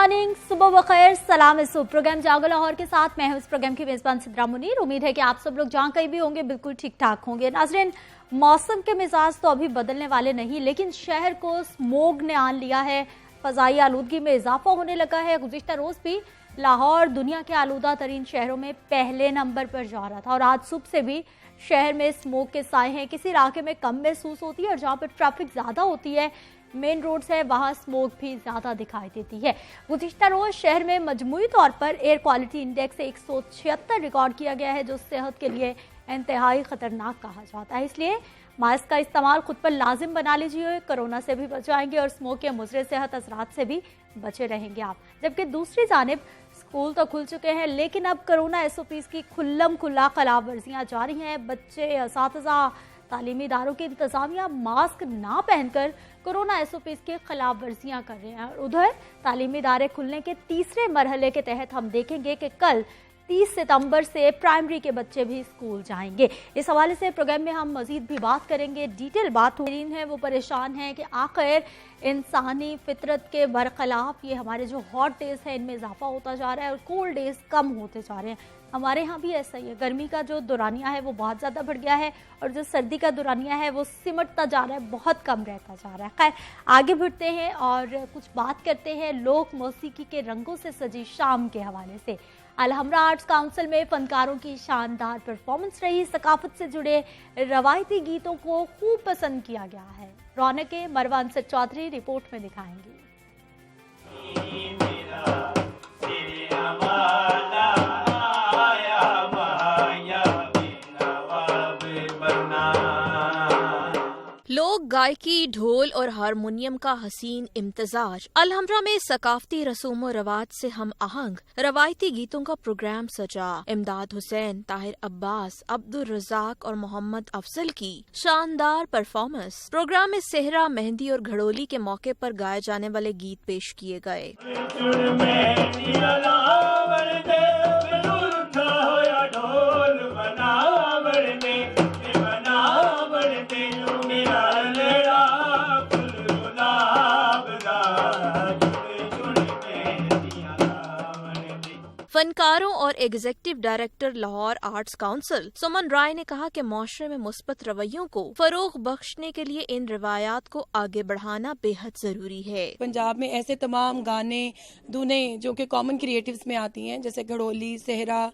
Morning, सुबह बखैर, सलाम इस प्रोग्राम जागो लाहौर के साथ मैं हूं इस प्रोग्राम की मेजबान सिद्रा मुनीर। उम्मीद है कि आप सब लोग जहां कहीं भी होंगे बिल्कुल ठीक ठाक होंगे। नाज़रीन, मौसम के मिजाज तो अभी बदलने वाले नहीं, लेकिन शहर को स्मोग ने आन लिया है। फजाई आलूदगी में इजाफा होने लगा है। गुज़िश्ता रोज भी लाहौर दुनिया के आलूदा तरीन शहरों में पहले नंबर पर जा रहा था और आज सुबह से भी शहर में स्मोक के साए हैं। किसी इलाके में कम महसूस होती है और जहाँ पर ट्रैफिक ज़्यादा होती है, मेन रोड्स है, वहाँ स्मोक भी ज़्यादा दिखाई देती है। गुज़िश्ता रोज शहर में मजमूई तौर पर एयर क्वालिटी इंडेक्स 176 रिकॉर्ड किया गया है, जो सेहत के लिए इंतहाई ख़तरनाक कहा जाता है। इसलिए मास्क का इस्तेमाल खुद पर लाजिम बना लीजिए, कोरोना से भी बचाएंगे और स्मोक के मुज़र सेहत असरात से भी बचे रहेंगे आप। जबकि दूसरी जानिब स्कूल तो खुल चुके हैं, लेकिन अब कोरोना SOPs की खुल्लम खुल्ला खिलाफ वर्जियाँ जारी हैं। बच्चे, असातिज़ा, तालीमी इदारों की इंतजामिया मास्क ना पहनकर कोरोना SOPs की खिलाफ वर्जियाँ कर रहे हैं। और उधर तालीमी इदारे खुलने के तीसरे मरहले के तहत हम देखेंगे कि कल 30 सितंबर से प्राइमरी के बच्चे भी स्कूल जाएंगे। इस हवाले से प्रोग्राम में हम मजीद भी बात करेंगे। डिटेल बात है, वो परेशान हैं कि आखिर इंसानी फितरत के बरखिलाफ ये हमारे जो हॉट डेज हैं इनमें इजाफा होता जा रहा है और कोल्ड डेज कम होते जा रहे हैं। हमारे यहाँ भी ऐसा ही है, गर्मी का जो दौरानिया है वो बहुत ज़्यादा बढ़ गया है और जो सर्दी का दौरानिया है वो सिमटता जा रहा है, बहुत कम रहता जा रहा है। खैर, आगे बढ़ते हैं और कुछ बात करते हैं लोक मौसीकी के रंगों से सजी शाम के हवाले से। अलहमरा आर्ट्स काउंसिल में फनकारों की शानदार परफॉर्मेंस रही। सकाफत से जुड़े रवायती गीतों को खूब पसंद किया गया है। रौनक मरवान सर चौधरी रिपोर्ट में दिखाएंगे। लोक गायकी, ढोल और हारमोनियम का हसीन इम्तजाज। अलहमरा में सकाफती रसूम और रवाज से हम आहंग रवायती गीतों का प्रोग्राम सजा। इमदाद हुसैन, ताहिर अब्बास, अब्दुल रजाक और मोहम्मद अफजल की शानदार परफॉर्मेंस। प्रोग्राम में सेहरा, मेहंदी और घड़ोली के मौके पर गाए जाने वाले गीत पेश किए गए। फनकारों और executive director Lahore arts council Suman Rai ने कहा कि माशरे में मुस्बत रवैयों को फरोग बख्शने के लिए इन रिवायात को आगे बढ़ाना बेहद जरूरी है। पंजाब में ऐसे तमाम गाने, धुने जो कि कॉमन क्रिएटिव्स में आती हैं, जैसे घड़ोली, सेहरा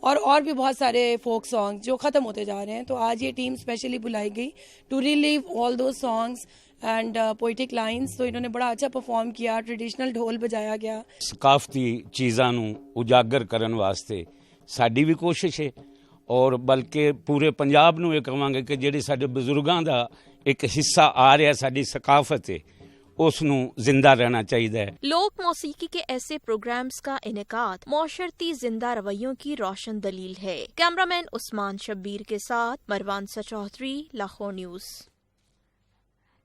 और भी बहुत सारे फोक सॉन्ग जो खत्म होते जा रहे हैं। तो आज ये टीम स्पेशली बुलाई गई टू रिलीव ऑल दो सॉन्ग्स एंड पोइटिक लाइन्स। तो इन्होंने बड़ा अच्छा परफॉर्म किया, ट्रेडिशनल ढोल बजाया गया। सकाफती चीज़ां नूं उजागर करन वास्ते साडी भी कोशिश है और बल्कि पूरे पंजाब नूं ये कहांगे कि जिहड़े साडे बजुर्गां दा एक हिस्सा आ रहा साडी सकाफत है उसनूं जिंदा रहना चाहिए। लोक मौसीकी के ऐसे प्रोग्राम्स का इनेकाद मौशरती जिंदा रवैयों की रोशन दलील है। कैमरामैन उस्मान शब्बीर के साथ मरवान सर चौधरी, लाहौर न्यूज़।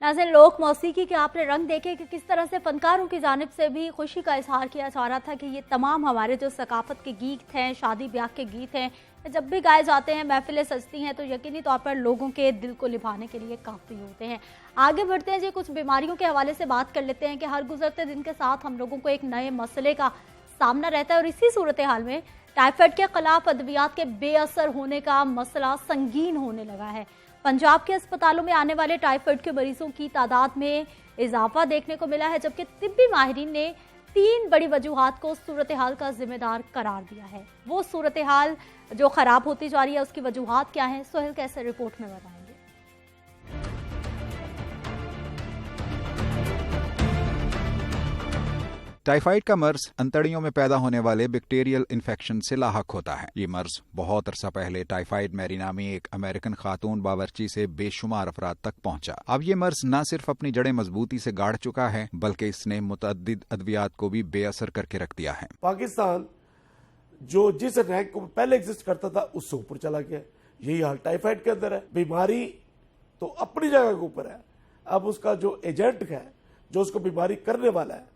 नाज़रीन, लोक मौसीकी के आपने रंग देखे कि किस तरह से फनकारों की जानिब से भी खुशी का इजहार किया जा रहा था कि ये तमाम हमारे जो सकाफत के गीत हैं, शादी ब्याह के गीत हैं, जब भी गाए जाते हैं, महफिलें सजती हैं तो यकीनी तौर पर लोगों के दिल को लिभाने के लिए काफ़ी होते हैं। आगे बढ़ते हैं जी, कुछ बीमारियों के हवाले से बात कर लेते हैं कि हर गुजरते दिन के साथ हम लोगों को एक नए मसले का सामना रहता है और इसी सूरत हाल में टाइफाइड के खिलाफ अद्वियात के बेअसर होने का मसला संगीन होने लगा है। पंजाब के अस्पतालों में आने वाले टाइफाइड के मरीजों की तादाद में इजाफा देखने को मिला है, जबकि तिब्बी माहिरीन ने 3 बड़ी वजूहात को सूरत हाल का जिम्मेदार करार दिया है। वो सूरत हाल जो खराब होती जा रही है उसकी वजूहात क्या है, सोहेल कैसे रिपोर्ट में बताएंगे। टाइफाइड का मर्ज अंतड़ियों में पैदा होने वाले बैक्टीरियल इन्फेक्शन से लाहक होता है। ये मर्ज बहुत अरसा पहले टाइफाइड मैरी नामी एक अमेरिकन खातून बावर्ची से बेशुमार अफराद तक पहुंचा। अब ये मर्ज न सिर्फ अपनी जड़ें मजबूती से गाड़ चुका है, बल्कि इसने मुतअद्दिद अद्वियात को भी बेअसर करके रख दिया है। पाकिस्तान जो जिस रैंक को पहले एग्जिस्ट करता था उससे ऊपर चला गया। यही हाल टाइफाइड के अंदर है। बीमारी तो अपनी जगह के ऊपर है, अब उसका जो एजेंट है, जो उसको बीमारी करने वाला है,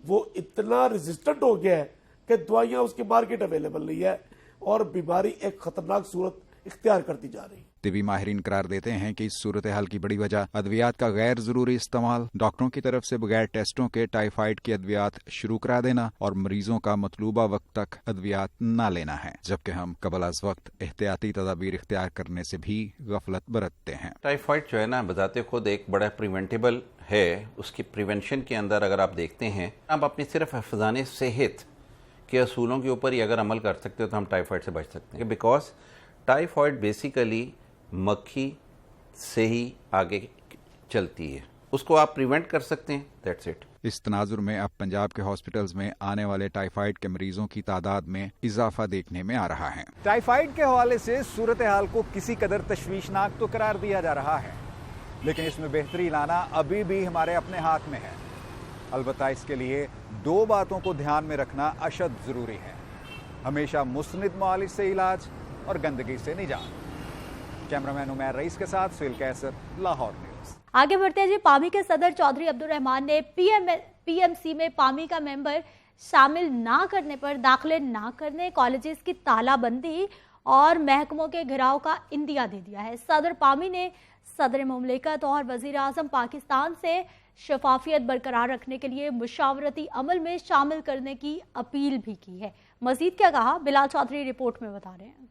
वो इतना रेजिस्टेंट हो गया है कि दवाइयां उसकी मार्केट अवेलेबल नहीं है और बीमारी एक खतरनाक सूरत इख्तियार करती जा रही है। तिबी माहिरीन करार देते हैं कि इस सूरत हाल की बड़ी वजह अद्वियात का गैर जरूरी इस्तेमाल, डॉक्टरों की तरफ से बगैर टेस्टों के टाइफाइड की अद्वियात शुरू करा देना और मरीजों का मतलूबा वक्त तक अद्वियात न लेना है, जबकि हम कबल अज वक्त एहतियाती तदाबीर इख्तियार करने से भी गफलत बरतते हैं। टाइफाइड जो है ना बजाते खुद एक बड़ा प्रिवेंटेबल है। उसकी प्रिवेंशन के अंदर अगर आप देखते हैं, आप अपनी सिर्फ हिफ़्ज़ाने सेहत के असूलों के ऊपर ही अगर अमल कर सकते हो तो हम टाइफाइड से बच सकते हैं। बिकॉज टाइफाइड बेसिकली मक्खी से ही आगे चलती है, उसको आप प्रिवेंट कर सकते हैं, दैट्स इट। इस तनाजुर में अब पंजाब के हॉस्पिटल्स में आने वाले टाइफाइड के मरीजों की तादाद में इजाफा देखने में आ रहा है। टाइफाइड के हवाले से सूरत हाल को किसी कदर तशवीशनाक तो करार दिया जा रहा है, लेकिन इसमें बेहतरी लाना अभी भी हमारे अपने हाथ में है। अलबत्ता इसके लिए दो बातों को ध्यान में रखना अशद जरूरी है, हमेशा मुस्निद मुआलिज से इलाज और गंदगी से निजात। कैमरामैन उमैर रईस के साथ सुहेल कैसर, लाहौर न्यूज। आगे बढ़ते हैं जी। पामी के सदर चौधरी अब्दुल रहमान ने पीएमसी में पामी का मेंबर शामिल ना करने पर दाखिले ना करने, कॉलेजेस की तालाबंदी और महकमों के घिराव का इंदिया दे दिया है। सदर पामी ने सदर मुमलिकत और वजीर आजम पाकिस्तान से शफाफियत बरकरार रखने के लिए मुशावरती अमल में शामिल करने की अपील भी की है। मजीद क्या कहा, बिलाल चौधरी रिपोर्ट में बता रहे हैं।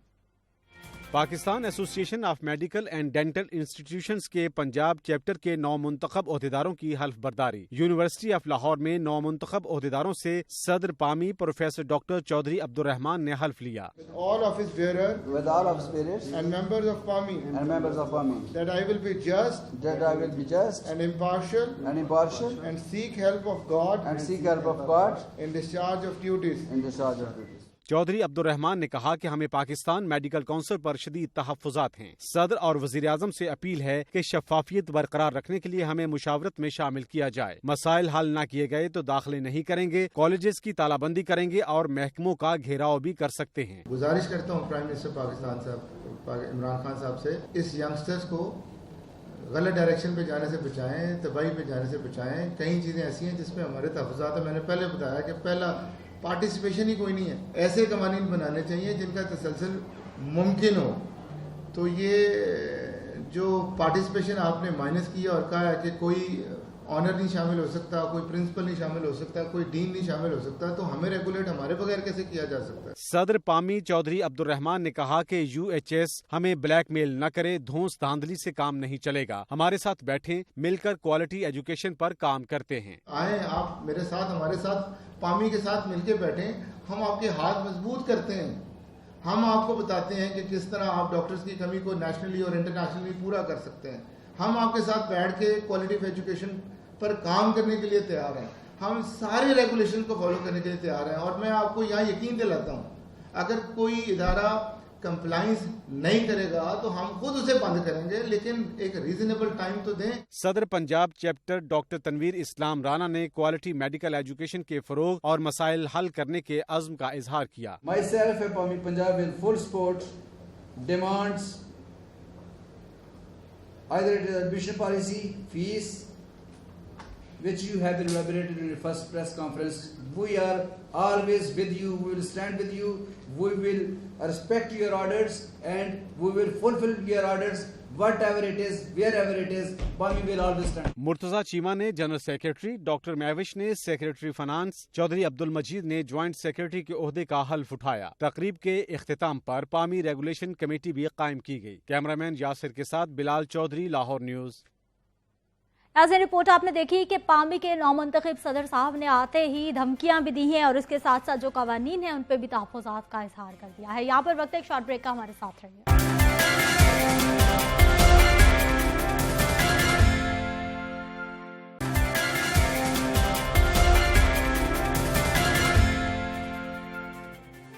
Pakistan association of medical and dental institutions के पंजाब चैप्टर के 9 मुंतखब ओहदेदारों की हल्फ बर्दारी। यूनिवर्सिटी ऑफ लाहौर में 9 मुंतखब ओहदेदारों से सदर पामी प्रोफेसर डॉक्टर चौधरी अब्दुल रहमान ने हल्फ लिया। All office bearer with all office bearers and members of PAMI that I will be just and impartial and seek help of God in discharge of duties. Chaudhary Abdul Rahman ने कहा कि हमें पाकिस्तान मेडिकल काउंसिल पर शदीद तहफ़्फ़ुज़ात हैं। सदर और वज़ीर आज़म से अपील है कि शफ़ाफ़ियत बरकरार रखने के लिए हमें मुशावरत में शामिल किया जाए। मसाइल हल न किए गए तो दाखिले नहीं करेंगे, कॉलेजेस की तालाबंदी करेंगे और महकमों का घेराव भी कर सकते हैं। गुजारिश करता हूँ प्राइम मिनिस्टर पाकिस्तान साहब इमरान खान साहब से, इस यंगस्टर्स को गलत डायरेक्शन पे जाने से बचाएं, तबाही पे जाने से बचाएं। कई चीज़ें ऐसी हैं जिसमें हमारे तहफ़्फ़ुज़ात है। मैंने पहले बताया कि पहला पार्टिसिपेशन ही कोई नहीं है। ऐसे कवानीन बनाने चाहिए जिनका तसलसल मुमकिन हो। तो ये जो पार्टिसिपेशन आपने माइनस किया और कहा है कि कोई ऑनर नहीं शामिल हो सकता, कोई प्रिंसिपल नहीं शामिल हो सकता, कोई डीन नहीं शामिल हो सकता, तो हमें रेगुलेट हमारे बगैर कैसे किया जा सकता है। सदर पामी चौधरी अब्दुल रहमान ने कहा कि UHS हमें ब्लैकमेल न करे, धौंस धांधली से काम नहीं चलेगा। हमारे साथ बैठें, मिलकर क्वालिटी एजुकेशन पर काम करते हैं। आए आप मेरे साथ, हमारे साथ पामी के साथ मिलके बैठें, हम आपके हाथ मजबूत करते हैं। हम आपको बताते हैं कि किस तरह आप डॉक्टर्स की कमी को नेशनली और इंटरनेशनली पूरा कर सकते हैं। हम आपके साथ बैठ के क्वालिटी ऑफ एजुकेशन पर काम करने के लिए तैयार हैं। हम सारे रेगुलेशन को फॉलो करने के लिए तैयार हैं। और मैं आपको यहाँ यकीन दिलाता हूँ, अगर कोई इदारा कंप्लाइंस नहीं करेगा तो हम खुद उसे बंद करेंगे, लेकिन एक रीजनेबल टाइम तो दें। सदर पंजाब चैप्टर डॉक्टर तनवीर इस्लाम राना ने क्वालिटी मेडिकल एजुकेशन के फरोग और मसाइल हल करने के अज़्म का इजहार किया। Myself and PAMI Punjab in full support demands either it is admission policy, fees, which you have been elaborated in your first press conference. We are always with you. We will stand with you. We will respect your orders and we will fulfill your orders. Whatever it is, wherever it is, PAMI will always stand. Murtaza Cheema ने general secretary, doctor Mahwish ने secretary finance, Chaudhary Abdul मजीद ने joint secretary के ओहदे का हल्फ उठाया। तकरीब के इख्तिताम पर पामी रेगुलेशन कमेटी भी कायम की गई। कैमरामैन यासिर के साथ बिलाल चौधरी, लाहौर न्यूज। ऐसे रिपोर्ट आपने देखी कि पामी के नौमुंतखब सदर साहब ने आते ही धमकियां भी दी हैं और उसके साथ साथ जो कवानीन हैं उन पर भी तहफ़्फ़ुज़ात का इजहार कर दिया है। यहाँ पर वक्त एक शॉर्ट ब्रेक का, हमारे साथ रहिए।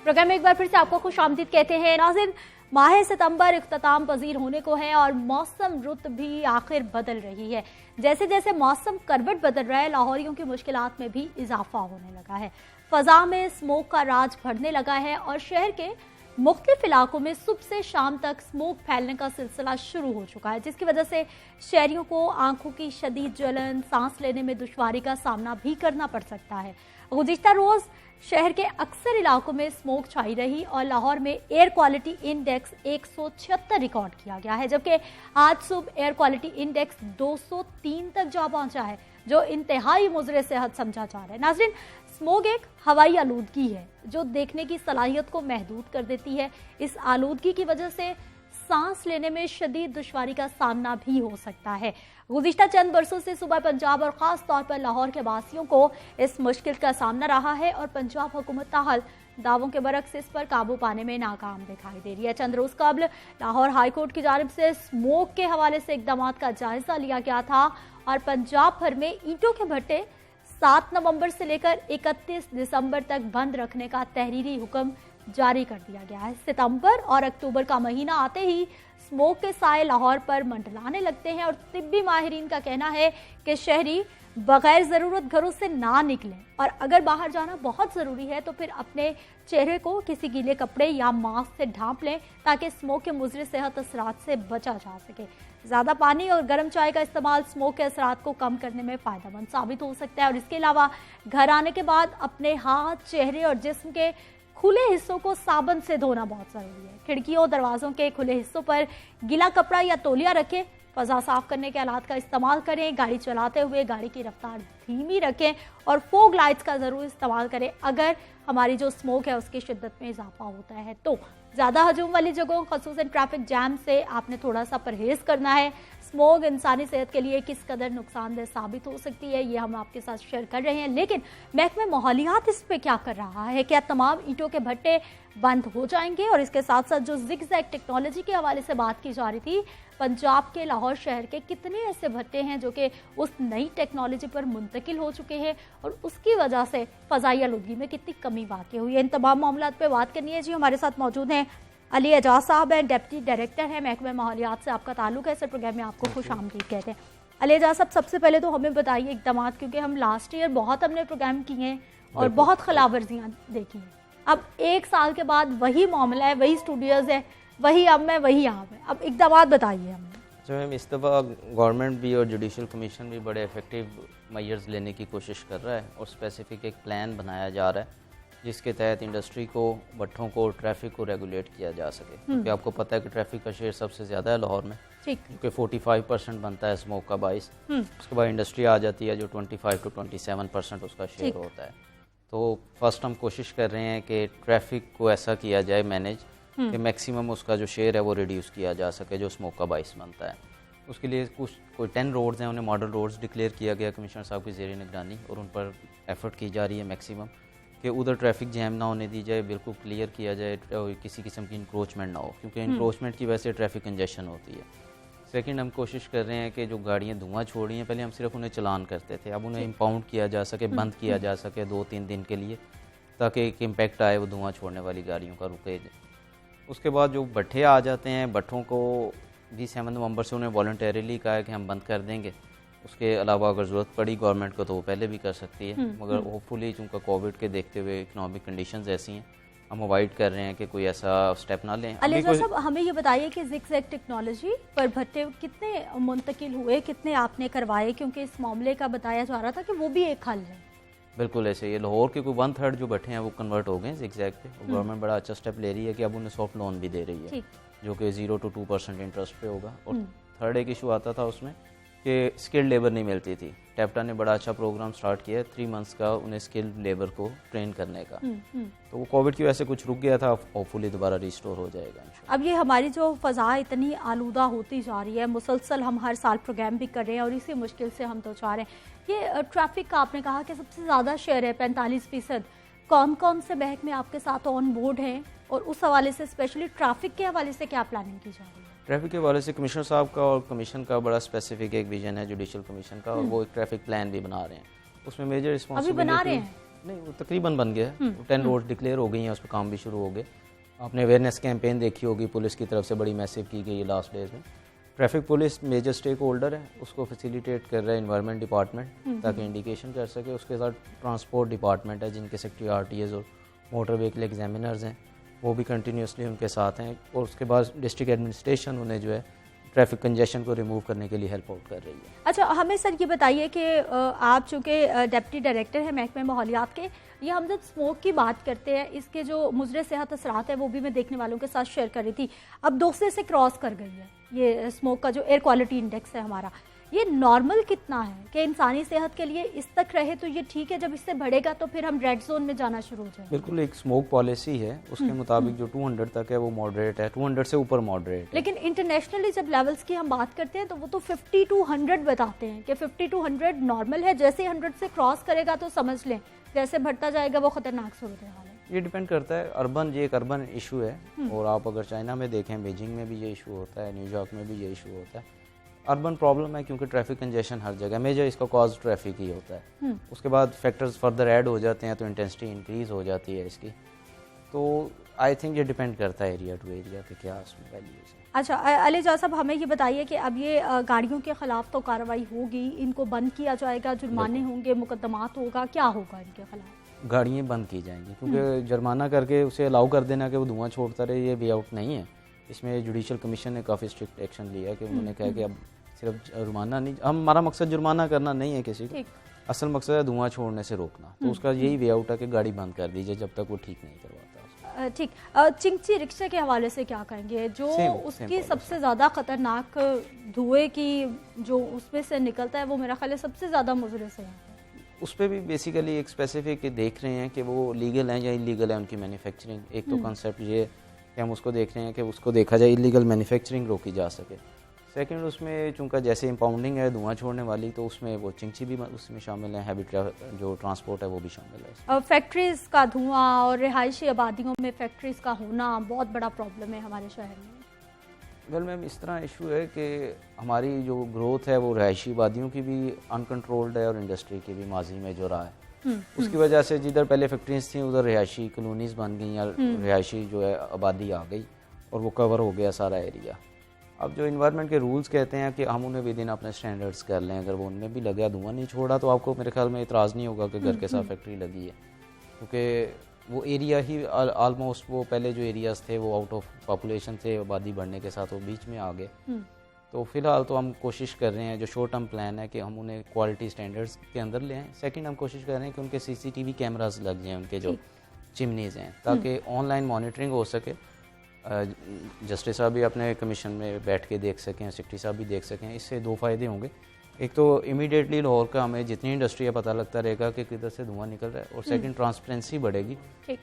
प्रोग्राम में एक बार फिर से आपको खुशामदीद कहते हैं। नाज़रीन, माह सितंबर इख्तिताम पजीर होने को है और मौसम रुत भी आखिर बदल रही है। जैसे जैसे मौसम करवट बदल रहा है, लाहौरियों की मुश्किलात में भी इजाफा होने लगा है। फजा में स्मोक का राज बढ़ने लगा है और शहर के मुख्तलिफ इलाकों में सुबह से शाम तक स्मोक फैलने का सिलसिला शुरू हो चुका है, जिसकी वजह से शहरियों को आंखों की शदीद जलन, सांस लेने में दुश्वारी का सामना भी करना पड़ सकता है। गुज़िश्ता रोज शहर के अक्सर इलाकों में स्मोक छाई रही और लाहौर में एयर क्वालिटी इंडेक्स 176 रिकॉर्ड किया गया है, जबकि आज सुबह एयर क्वालिटी इंडेक्स 203 तक जा पहुंचा है, जो इंतहाई मुज़र सेहत समझा जा रहा है। नाज़रीन, स्मोग एक हवाई आलूदगी है जो देखने की सलाहियत को महदूद कर देती है। इस आलूदगी की वजह से सांस लेने में शदीद दुश्वारी का सामना भी हो सकता है। गुज़िश्ता चंद बरसों से सूबा पंजाब और ख़ास तौर पर लाहौर के वासियों को इस मुश्किल का सामना रहा है और पंजाब हुकूमत ताहल दावों के बरक्स इस पर काबू पाने में नाकाम दिखाई दे रही है। चंद रोज कबल लाहौर हाई कोर्ट की जानिब से स्मोक के हवाले से इकदाम का जायजा लिया गया था और पंजाब भर में ईंटों के भट्टे 7 नवंबर से लेकर 31 दिसंबर तक बंद रखने का तहरीरी हुक्म जारी कर दिया गया है। सितंबर और अक्टूबर का महीना आते ही स्मोक के साए लाहौर पर मंडलाने लगते हैं और तिब्बी माहिरीन का कहना है कि शहरी बगैर ज़रूरत घरों से ना निकलें और अगर बाहर जाना बहुत ज़रूरी है तो फिर अपने चेहरे को किसी गीले कपड़े या मास्क से ढांप लें ताकि स्मोक के मुज़र सेहत असरात से बचा जा सके। ज़्यादा पानी और गर्म चाय का इस्तेमाल स्मोक के असरात को कम करने में फ़ायदेमंद साबित हो सकता है और इसके अलावा घर आने के बाद अपने हाथ, चेहरे और जिस्म के खुले हिस्सों को साबुन से धोना बहुत ज़रूरी है। खिड़कियों, दरवाज़ों के खुले हिस्सों पर गीला कपड़ा या तौलिया रखें। फ़ज़ा साफ करने के आलात का इस्तेमाल करें। गाड़ी चलाते हुए गाड़ी की रफ्तार धीमी रखें और फोग लाइट्स का ज़रूर इस्तेमाल करें अगर हमारी जो स्मोक है उसकी शिद्दत में इजाफा होता है तो। ज़्यादा हजूम वाली जगहों ख़ुसूसन ट्रैफिक जैम से आपने थोड़ा सा परहेज़ करना है। स्मोक इंसानी सेहत के लिए किस कदर नुकसानदेह साबित हो सकती है ये हम आपके साथ शेयर कर रहे हैं, लेकिन महकमा माहौलियात इस पे क्या कर रहा है? क्या तमाम ईंटों के भट्टे बंद हो जाएंगे? और इसके साथ साथ जो ज़िगज़ैग टेक्नोलॉजी के हवाले से बात की जा रही थी, पंजाब के लाहौर शहर के कितने ऐसे भट्टे हैं जो कि उस नई टेक्नोलॉजी पर मुंतकिल हो चुके हैं और उसकी वजह से फ़ज़ाई आलूदगी में कितनी कमी वाक़ई हुई है। इन तमाम मामलात पे बात करनी है जी। हमारे साथ मौजूद हैं अली एजाज साहब हैं, डिप्टी डायरेक्टर हैं, महकमा माहौलियात से आपका ताल्लुक है। सर, प्रोग्राम में आपको खुश आमदीद कहते हैं। अली एजाज साहब, सबसे पहले तो हमें बताइए इकदाम, क्योंकि हम लास्ट ईयर बहुत हमने प्रोग्राम किए हैं और बहुत खिलाफवर्जियाँ देखी हैं। अब 1 साल के बाद वही मामला है, वही स्टूडियोज़ है, वही अब मैं वही आप है, अब इकदाम बताइए हमें। जो मैम, इस दफ़ा गवर्नमेंट भी और जुडिशल कमीशन भी बड़े इफेक्टिव मेजर्स लेने की कोशिश कर रहा है और स्पेसिफिक एक प्लान बनाया जा रहा है जिसके तहत इंडस्ट्री को, भट्ठों को, ट्रैफिक को रेगुलेट किया जा सके। क्योंकि आपको पता है कि ट्रैफिक का शेयर सबसे ज़्यादा है लाहौर में, क्योंकि 45% बनता है स्मोक का बाइस। उसके बाद इंडस्ट्री आ जाती है जो 25 to 27% उसका शेयर होता है। तो फर्स्ट हम कोशिश कर रहे हैं कि ट्रैफिक को ऐसा किया जाए मैनेज कि मैक्सिमम उसका जो शेयर है वो रिड्यूस किया जा सके जो स्मोक का बाइस बनता है। उसके लिए कोई 10 रोड्स हैं, उन्हें मॉडल रोड्स डिक्लेयर किया गया कमिश्नर साहब की ज़ेर निगरानी और उन पर एफर्ट की जा रही है मैक्सिमम कि उधर ट्रैफिक जैम ना होने दी जाए, बिल्कुल क्लियर किया जाए, किसी किस्म की इंक्रोचमेंट ना हो, क्योंकि इंक्रोचमेंट की वजह से ट्रैफिक कंजेशन होती है। सेकंड, हम कोशिश कर रहे हैं कि जो गाड़ियाँ धुआं छोड़ रही हैं, पहले हम सिर्फ उन्हें चलान करते थे, अब उन्हें इम्पाउंड किया जा सके, बंद किया जा सके 2-3 दिन के लिए, ताकि एक इम्पैक्ट आए वो धुआं छोड़ने वाली गाड़ियों का रुके। उसके बाद जो भट्ठे आ जाते हैं, भट्ठों को भी 7 नवंबर से उन्हें वॉलंटरीली कहा है कि हम बंद कर देंगे। उसके अलावा अगर ज़रूरत पड़ी गवर्नमेंट को तो वो पहले भी कर सकती है, मगर होपफुली चूँकि कोविड के देखते हुए इकनॉमिक कंडीशंस ऐसी हैं, हम अवॉइड कर रहे हैं कि कोई ऐसा स्टेप ना लें। अली साहब, हमें ये बताइए कि ज़िगज़ैग टेक्नोलॉजी पर भट्टे कितने मुंतकिल हुए, कितने आपने करवाए? क्योंकि इस मामले का बताया जा रहा था कि वो भी एक हल है। बिल्कुल ऐसे ही लाहौर के कोई 1/3 जो भट्टे हैं वो कन्वर्ट हो गए ज़िगज़ैग पे और गवर्नमेंट बड़ा अच्छा स्टेप ले रही है कि अब उन्हें सॉफ्ट लोन भी दे रही है जो कि 0 to 2% इंटरेस्ट पे होगा। और थर्ड एक इशू आता था उसमें कि स्किल्ड लेबर नहीं मिलती थी। टेप्टा ने बड़ा अच्छा प्रोग्राम स्टार्ट किया है 3 मंथ्स का उन्हें स्किल्ड लेबर को ट्रेन करने का। तो वो कोविड की वजह से कुछ रुक गया था, होपफुली दोबारा रिस्टोर हो जाएगा। अब ये हमारी जो फ़ज़ा इतनी आलूदा होती जा रही है, मुसलसल हम हर साल प्रोग्राम भी कर रहे हैं और इसी मुश्किल से हम तो चाह रहे हैं। ये ट्रैफिक का आपने कहा कि सबसे ज़्यादा शेयर है 45%। कौन कौन से महकमे आपके साथ ऑन बोर्ड हैं और उस हवाले से स्पेशली ट्रैफिक के हवाले से क्या प्लानिंग की जा रही है? ट्रैफिक के हवाले से कमिश्नर साहब का और कमीशन का बड़ा स्पेसिफिक एक विजन है जुडिशल कमीशन का और वो एक ट्रैफिक प्लान भी बना रहे हैं। उसमें मेजर रिस्पॉन्सिबिलिटी अभी बना रहे हैं? नहीं, वो तकरीबन बन गया है। 10 रोड डिक्लेयर हो गई हैं, उस पर काम भी शुरू हो गए। आपने अवेयरनेस कैंपेन देखी होगी, पुलिस की तरफ से बड़ी मैसिव की गई है लास्ट डेज में। Traffic police major stakeholder है, उसको फैसिलिटेट कर रहा है एनवायरनमेंट डिपार्टमेंट ताकि इंडिकेशन कर सके। उसके साथ ट्रांसपोर्ट डिपार्टमेंट है जिनके सेक्रेटरी आरटीएस और मोटर व्हीकल एग्जामिनर्स हैं, वो भी कंटिन्यूसली उनके साथ हैं। और उसके बाद डिस्ट्रिक्ट एडमिनिस्ट्रेशन उन्हें जो है ट्रैफिक कंजेशन को रिमूव करने के लिए हेल्प आउट कर रही है। अच्छा, हमें सर ये बताइए कि आप चूँकि डिप्टी डायरेक्टर हैं महकमे माहौलियात के, ये हम जब स्मोक की बात करते हैं, इसके जो मुज़र सेहत असरात है वो भी मैं देखने वालों के साथ शेयर कर रही थी, अब 200 से क्रॉस कर गई है ये स्मोक का जो एयर क्वालिटी इंडेक्स है हमारा। ये नॉर्मल कितना है कि इंसानी सेहत के लिए इस तक रहे तो ये ठीक है, जब इससे बढ़ेगा तो फिर हम रेड जोन में जाना शुरू हो जाए? बिल्कुल, एक स्मोक पॉलिसी है, उसके मुताबिक जो 200 तक है वो मॉडरेट है, 200 से ऊपर मॉडरेट है। लेकिन इंटरनेशनली जब लेवल्स की हम बात करते हैं तो वो तो 50 to 100 बताते हैं कि 50 to 100 नॉर्मल है, जैसे 100 से क्रॉस करेगा तो समझ लें जैसे बढ़ता जाएगा वो खतरनाक सूरत हाल है। ये डिपेंड करता है, अर्बन ये एक अर्बन इशू है, और आप अगर चाइना में देखें, बीजिंग में भी ये इशू होता है, न्यूयॉर्क में भी ये इशू होता है। अर्बन प्रॉब्लम है क्योंकि ट्रैफिक कंजेशन हर जगह, मेजर इसका कॉज ट्रैफिक ही होता है। उसके बाद फैक्टर्स फर्दर ऐड हो जाते हैं तो इंटेंसिटी इंक्रीज हो जाती है इसकी। तो आई थिंक ये डिपेंड करता है एरिया टू एरिया कि क्या उसमें वैल्यूज है। अच्छा अली जा साहब, हमें ये बताइए कि अब ये गाड़ियों के खिलाफ तो कार्रवाई होगी, इनको बंद किया जाएगा, जुर्माने होंगे, मुकदमात होगा, क्या होगा इनके खिलाफ? गाड़ियाँ बंद की जाएंगी क्योंकि जुर्माना करके उसे अलाउ कर देना कि वो धुआं छोड़ता रहे, ये वे आउट नहीं है। इसमें जुडिशल कमीशन ने काफ़ी स्ट्रिक्ट एक्शन लिया है कि उन्होंने कहा कि अब सिर्फ जुर्माना नहीं, हमारा मकसद जुर्माना करना नहीं है किसी को, असल मकसद है धुआं छोड़ने से रोकना। तो उसका यही वे आउट है कि गाड़ी बंद कर दीजिए जब तक वो ठीक नहीं करवाता। ठीक, चिंगची रिक्शे के हवाले से क्या कहेंगे, जो उसकी सबसे ज़्यादा खतरनाक धुएं की जो उसमें से निकलता है वो मेरा ख्याल है सबसे ज़्यादा मुज़र से है। उस पर भी बेसिकली एक स्पेसिफिक देख रहे हैं कि वो लीगल है या इलीगल है उनकी मैन्युफैक्चरिंग। एक तो कॉन्सेप्ट ये कि हम उसको देख रहे हैं कि उसको देखा जाए इलीगल मैन्युफैक्चरिंग रोकी जा सके। सेकंड, उसमें चूँकि जैसे इंपाउंडिंग है धुआं छोड़ने वाली, तो उसमें वो चिंगची भी उसमें शामिल है, हैवी जो ट्रांसपोर्ट है वो भी शामिल है। फैक्ट्रीज़ का धुआं और रिहायशी आबादियों में फैक्ट्रीज़ का होना बहुत बड़ा प्रॉब्लम है हमारे शहर में। वेल मैम, इस तरह इशू है कि हमारी जो ग्रोथ है वो रिहायशी आबादियों की भी अनकंट्रोल्ड है और इंडस्ट्री की भी माजी में जो रहा है। उसकी वजह से जिधर पहले फैक्ट्रीज थी उधर रिहायशी कॉलोनीज बन गई या रिहायशी जो है आबादी आ गई और वो कवर हो गया सारा एरिया। अब जो इन्वायरमेंट के रूल्स कहते हैं कि हम उन्हें विद इन अपने स्टैंडर्ड्स कर लें, अगर वो उनमें भी लगा धुआं नहीं छोड़ा तो आपको मेरे ख्याल में इतराज़ नहीं होगा कि घर के साथ फैक्ट्री लगी है, क्योंकि वो एरिया ही ऑलमोस्ट वो पहले जो एरियाज थे वो आउट ऑफ पॉपुलेशन थे, आबादी बढ़ने के साथ वो बीच में आ गए। तो फिलहाल तो हम कोशिश कर रहे हैं, जो शॉर्ट टर्म प्लान है कि हम उन्हें क्वालिटी स्टैंडर्ड्स के अंदर ले आएँ। सेकंड, हम कोशिश कर रहे हैं कि उनके CCTV कैमरास लग जाएँ उनके जो चिमनीज़ हैं, ताकि ऑनलाइन मॉनिटरिंग हो सके, जस्टिस साहब भी अपने कमीशन में बैठ के देख सकें, सेक्रेटरी साहब भी देख सकें। इससे दो फ़ायदे होंगे, एक तो इमीडिएटली लाहौर का हमें जितनी इंडस्ट्री है पता लगता रहेगा कि किधर से धुआं निकल रहा है, और सेकंड ट्रांसपेरेंसी बढ़ेगी।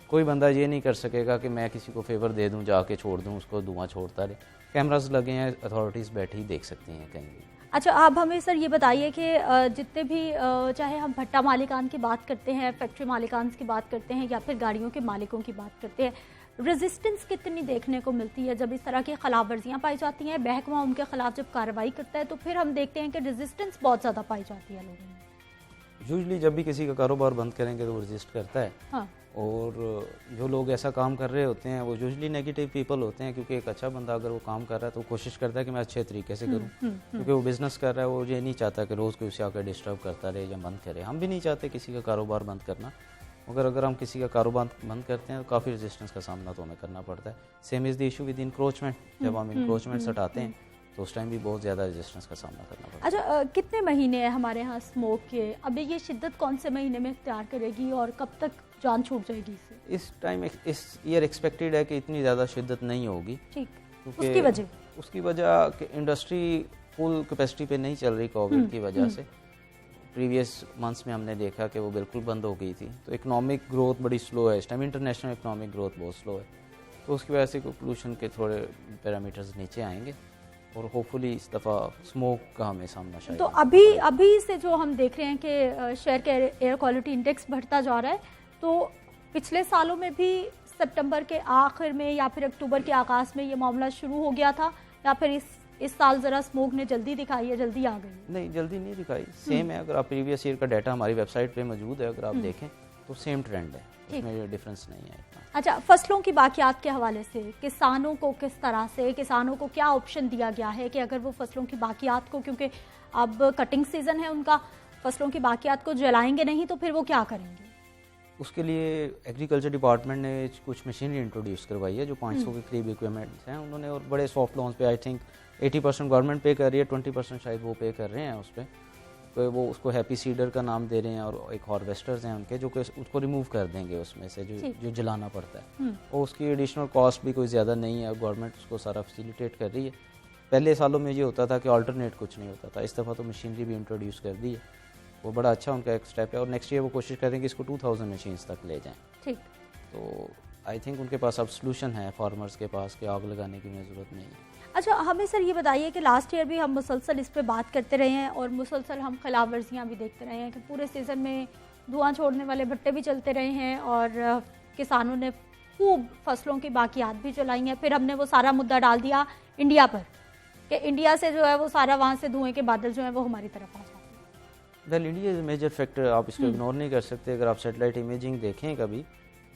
कोई बंदा ये नहीं कर सकेगा कि मैं किसी को फेवर दे दूं, जाके छोड़ दूं उसको धुआं छोड़ता रहे। कैमरास लगे हैं, अथॉरिटीज़ बैठी देख सकती हैं कहीं भी। अच्छा, आप हमें सर ये बताइए कि जितने भी चाहे हम भट्टा मालिकान की बात करते हैं, फैक्ट्री मालिकान की बात करते हैं या फिर गाड़ियों के मालिकों की बात करते हैं, रेजिस्टेंस कितनी देखने को मिलती है जब इस तरह की खिलाफ वर्जियाँ पाई जाती हैं? महकमा उनके खिलाफ जब कार्रवाई करता है तो फिर हम देखते हैं कि रेजिस्टेंस बहुत ज़्यादा पाई जाती है लोगों में। यूजली जब भी किसी का कारोबार बंद करेंगे तो वो रेजिस्ट करता है। हाँ। और जो लोग ऐसा काम कर रहे होते हैं वो यूजली नेगेटिव पीपल होते हैं, क्योंकि एक अच्छा बंदा अगर वो काम कर रहा है तो कोशिश करता है कि मैं अच्छे तरीके से करूं, क्योंकि वो बिजनेस कर रहा है, वो ये नहीं चाहता कि रोज़ कोई उसे आकर डिस्टर्ब करता रहे या बंद करे। हम भी नहीं चाहते किसी का कारोबार बंद करना, मगर अगर हम किसी का कारोबार बंद करते हैं तो काफ़ी रेजिस्टेंस का सामना तो हमें करना पड़ता है। Same is the issue with encroachment, जब हम इंक्रोचमेंट हटाते हैं तो उस टाइम भी बहुत ज़्यादा रेजिस्टेंस का सामना करना पड़ता है। अच्छा, कितने महीने हैं हमारे यहाँ स्मोक के? अब ये शिद्दत कौन से महीने में इख्तियार करेगी और कब तक जान छूट जाएगी इससे? इस टाइम इस ईयर एक्सपेक्टेड है कि इतनी ज़्यादा शिद्दत नहीं होगी। ठीक, क्योंकि उसकी वजह कि इंडस्ट्री फुल कैपेसिटी पे नहीं चल रही कोविड की वजह से। प्रीवियस मंथ्स में हमने देखा कि वो बिल्कुल बंद हो गई थी, तो इकोनॉमिक ग्रोथ बड़ी स्लो है इस टाइम, इंटरनेशनल इकोनॉमिक ग्रोथ बहुत स्लो है, तो उसकी वजह से पोल्यूशन के थोड़े पैरामीटर्स नीचे आएंगे और होपफुली इस दफ़ा स्मोक का हमें सामना शायद। तो अभी से जो हम देख रहे हैं कि शहर के एयर क्वालिटी इंडेक्स बढ़ता जा रहा है, तो पिछले सालों में भी सितंबर के आखिर में या फिर अक्टूबर के आगाज़ में ये मामला शुरू हो गया था, या फिर इस साल ज़रा स्मोक ने जल्दी दिखाई है, जल्दी आ गई? नहीं, जल्दी नहीं दिखाई, सेम है। अगर आप प्रीवियस ईयर का डाटा हमारी वेबसाइट पे मौजूद है, अगर आप देखें तो सेम ट्रेंड है, इसमें डिफरेंस नहीं है इतना। अच्छा, फसलों की बाकियात के हवाले से किसानों को किस तरह से, किसानों को क्या ऑप्शन दिया गया है कि अगर वो फसलों की बाकियात को, क्योंकि अब कटिंग सीजन है उनका, फसलों की बाकियात को जलाएंगे नहीं तो फिर वो क्या करेंगे? उसके लिए एग्रीकल्चर डिपार्टमेंट ने कुछ मशीनरी इंट्रोड्यूस करवाई है जो 500 के करीब इक्विपमेंट्स हैं उन्होंने, और बड़े सॉफ्ट लोन्स पे आई थिंक 80% गवर्नमेंट पे कर रही है, 20% शायद वो पे कर रहे हैं उस पर। तो वो उसको हैप्पी सीडर का नाम दे रहे हैं, और एक हार्वेस्टर्स हैं उनके जो कि उसको रिमूव कर देंगे उसमें से जो जलाना पड़ता है, और उसकी एडिशनल कॉस्ट भी कोई ज़्यादा नहीं है, गवर्नमेंट उसको सारा फैसिलिटेट कर रही है। पहले सालों में ये होता था कि अल्टरनेट कुछ नहीं होता था, इस दफ़ा तो मशीनरी भी इंट्रोड्यूस कर दी है, वो बड़ा अच्छा उनका एक स्टेप है, और नेक्स्ट ईयर वो कोशिश करेंगे कि इसको 2000 मशीन्स तक ले जाएं। ठीक, तो आई थिंक उनके पास अब सोल्यूशन है फार्मर्स के पास कि आग लगाने की उन्हें ज़रूरत नहीं है। अच्छा हमें सर ये बताइए कि लास्ट ईयर भी हम मुसलसल इस पे बात करते रहे हैं और मुसलसल हम खिलाफ वर्जियाँ भी देखते रहे हैं कि पूरे सीज़न में धुआं छोड़ने वाले भट्टे भी चलते रहे हैं और किसानों ने खूब फसलों की बाकियात भी चलाई हैं। फिर हमने वो सारा मुद्दा डाल दिया इंडिया पर कि इंडिया से जो है वो सारा वहाँ से धुएँ के बादल जो है वो हमारी तरफ आ जाते हैं। Well India is major factor, आप इसको इग्नोर नहीं कर सकते। अगर आप सेटेलाइट इमेजिंग देखें कभी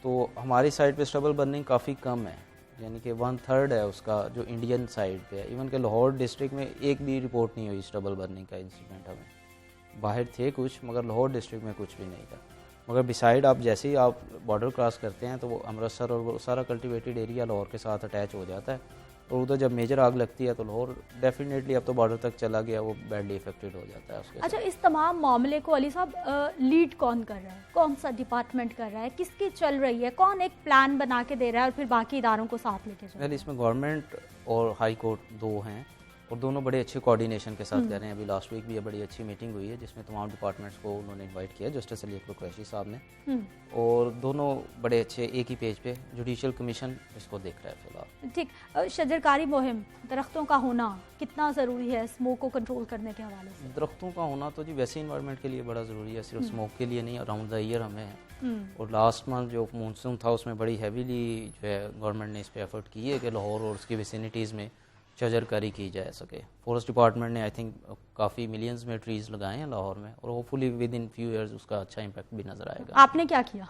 तो हमारी साइड पे स्टबल बर्निंग काफ़ी कम है, यानी कि 1/3 है उसका जो इंडियन साइड पे है। इवन के लाहौर डिस्ट्रिक्ट में एक भी रिपोर्ट नहीं हुई स्टबल बर्निंग का इंसिडेंट, हमें बाहर थे कुछ मगर लाहौर डिस्ट्रिक्ट में कुछ भी नहीं था। मगर बिसाइड आप जैसे ही आप बॉर्डर क्रॉस करते हैं तो वो अमृतसर और वो सारा कल्टिवेटेड एरिया लाहौर के साथ अटैच हो जाता है, और उधर जब मेजर आग लगती है तो लाहौर डेफिनेटली अब तो बॉर्डर तक चला गया, वो बैडली इफेक्टेड हो जाता है उसके। अच्छा इस तमाम मामले को अली साहब लीड कौन कर रहा है, कौन सा डिपार्टमेंट कर रहा है, किसकी चल रही है, कौन एक प्लान बना के दे रहा है और फिर बाकी इदारों को साथ लेके चल रहा है? इसमें गवर्नमेंट और हाई कोर्ट दो हैं और दोनों बड़े अच्छे कोऑर्डिनेशन के साथ कर रहे हैं। अभी लास्ट वीक भी ये बड़ी अच्छी मीटिंग हुई है जिसमें तमाम डिपार्टमेंट्स को उन्होंने इनवाइट किया, जस्टिस अली अकबर कुरैशी साहब ने, और दोनों बड़े अच्छे एक ही पेज पे जुडिशियल कमीशन इसको देख रहा है फिलहाल। ठीक, शजरकारी मुहिम, दरख्तों का होना कितना ज़रूरी है स्मोक को कंट्रोल करने के हवाले से? दरख्तों का होना तो जी वैसे इन्वायरमेंट के लिए बड़ा ज़रूरी है, सिर्फ स्मोक के लिए नहीं, अराउंड द ईयर हमें है। और लास्ट मंथ जो मानसून था उसमें बड़ी हैवीली जो है गवर्नमेंट ने इस पर एफर्ट की है कि लाहौर और उसकी विसिनिटीज़ में शजरकारी की जा सके। फॉरेस्ट डिपार्टमेंट ने आई थिंक काफ़ी मिलियंस में ट्रीज़ लगाए हैं लाहौर में, और hopefully with in few years उसका अच्छा इम्पैक्ट भी नज़र आएगा। आपने क्या किया?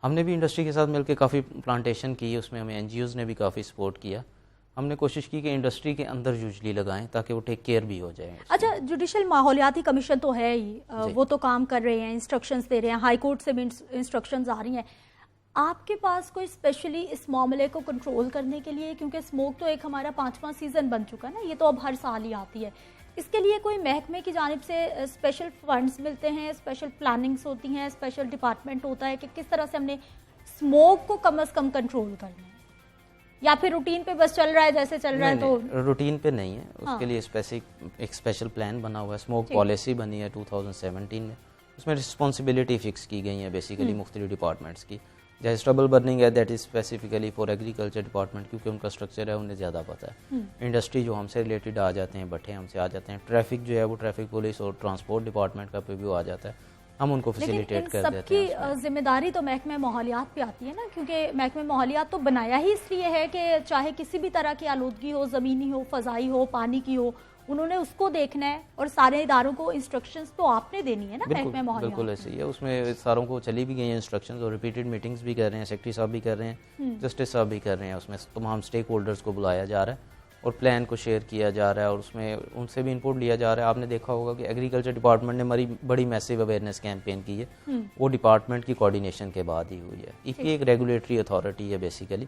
हमने भी इंडस्ट्री के साथ मिलकर काफ़ी प्लांटेशन की, उसमें हमें एनजीओज़ ने भी काफ़ी सपोर्ट किया। हमने कोशिश की कि इंडस्ट्री के अंदर यूजली लगाएं ताकि वो टेक केयर भी हो जाए। अच्छा जुडिशल माहौलियाती कमीशन तो है ही, वो तो काम कर रहे हैं, इंस्ट्रक्शंस दे रहे हैं, हाई कोर्ट से भी इंस्ट्रक्शंस आ रही हैं। आपके पास कोई स्पेशली इस मामले को कंट्रोल करने के लिए, क्योंकि स्मोक तो एक हमारा 5वां सीज़न बन चुका है ना, ये तो अब हर साल ही आती है, इसके लिए कोई महकमे की जानिब से स्पेशल फंड्स मिलते हैं, स्पेशल प्लानिंग्स होती हैं, स्पेशल डिपार्टमेंट होता है कि किस तरह से हमने स्मोक को कम से कम कंट्रोल करना है, या फिर रूटीन पे बस चल रहा है जैसे चल रहा है? तो रूटीन पे नहीं है, उसके लिए एक स्पेशल प्लान बना हुआ है, स्मोक पॉलिसी बनी है 2017 में, उसमें रिस्पॉन्सिबिलिटी फिक्स की गई है बेसिकली मुख्तलिफ डिपार्टमेंट्स की। जैसे स्टबल बर्निंग है that is specifically for agriculture department, क्योंकि उनका स्ट्रक्चर है उन्हें ज़्यादा पता है। इंडस्ट्री जो हमसे रिलेटेड आ जाते हैं, भट्टे हमसे आ जाते हैं, ट्रैफिक जो है वो ट्रैफिक पुलिस और ट्रांसपोर्ट डिपार्टमेंट का पे भी आ जाता है, हम उनको फैसिलिटेट कर देते हैं। सबकी जिम्मेदारी तो महकमे माहौलियात पे आती है ना, क्योंकि महकमे माहौलियात तो बनाया ही इसलिए है कि चाहे किसी भी तरह की आलूदगी हो, ज़मीनी हो, फ़ज़ाई हो, पानी की हो, उन्होंने उसको देखना है, और सारे इदारों को इंस्ट्रक्शंस तो आपने देनी है ना महकमे माहौलियात। बिल्कुल ऐसे ही है, उसमें सारों को चली भी गई हैं इंस्ट्रक्शंस और रिपीटेड मीटिंग्स भी कर रहे हैं, सेक्रेटरी साहब भी कर रहे हैं, जस्टिस साहब भी कर रहे हैं, उसमें तमाम स्टेक होल्डर्स को बुलाया जा रहा है और प्लान को शेयर किया जा रहा है और उसमें उनसे भी इनपुट लिया जा रहा है। आपने देखा होगा कि एग्रीकल्चर डिपार्टमेंट ने बड़ी मैसिव अवेयरनेस कैंपेन की है, वो डिपार्टमेंट की कोऑर्डिनेशन के बाद ही हुई है। ईपीए एक रेगुलेटरी अथॉरिटी है बेसिकली,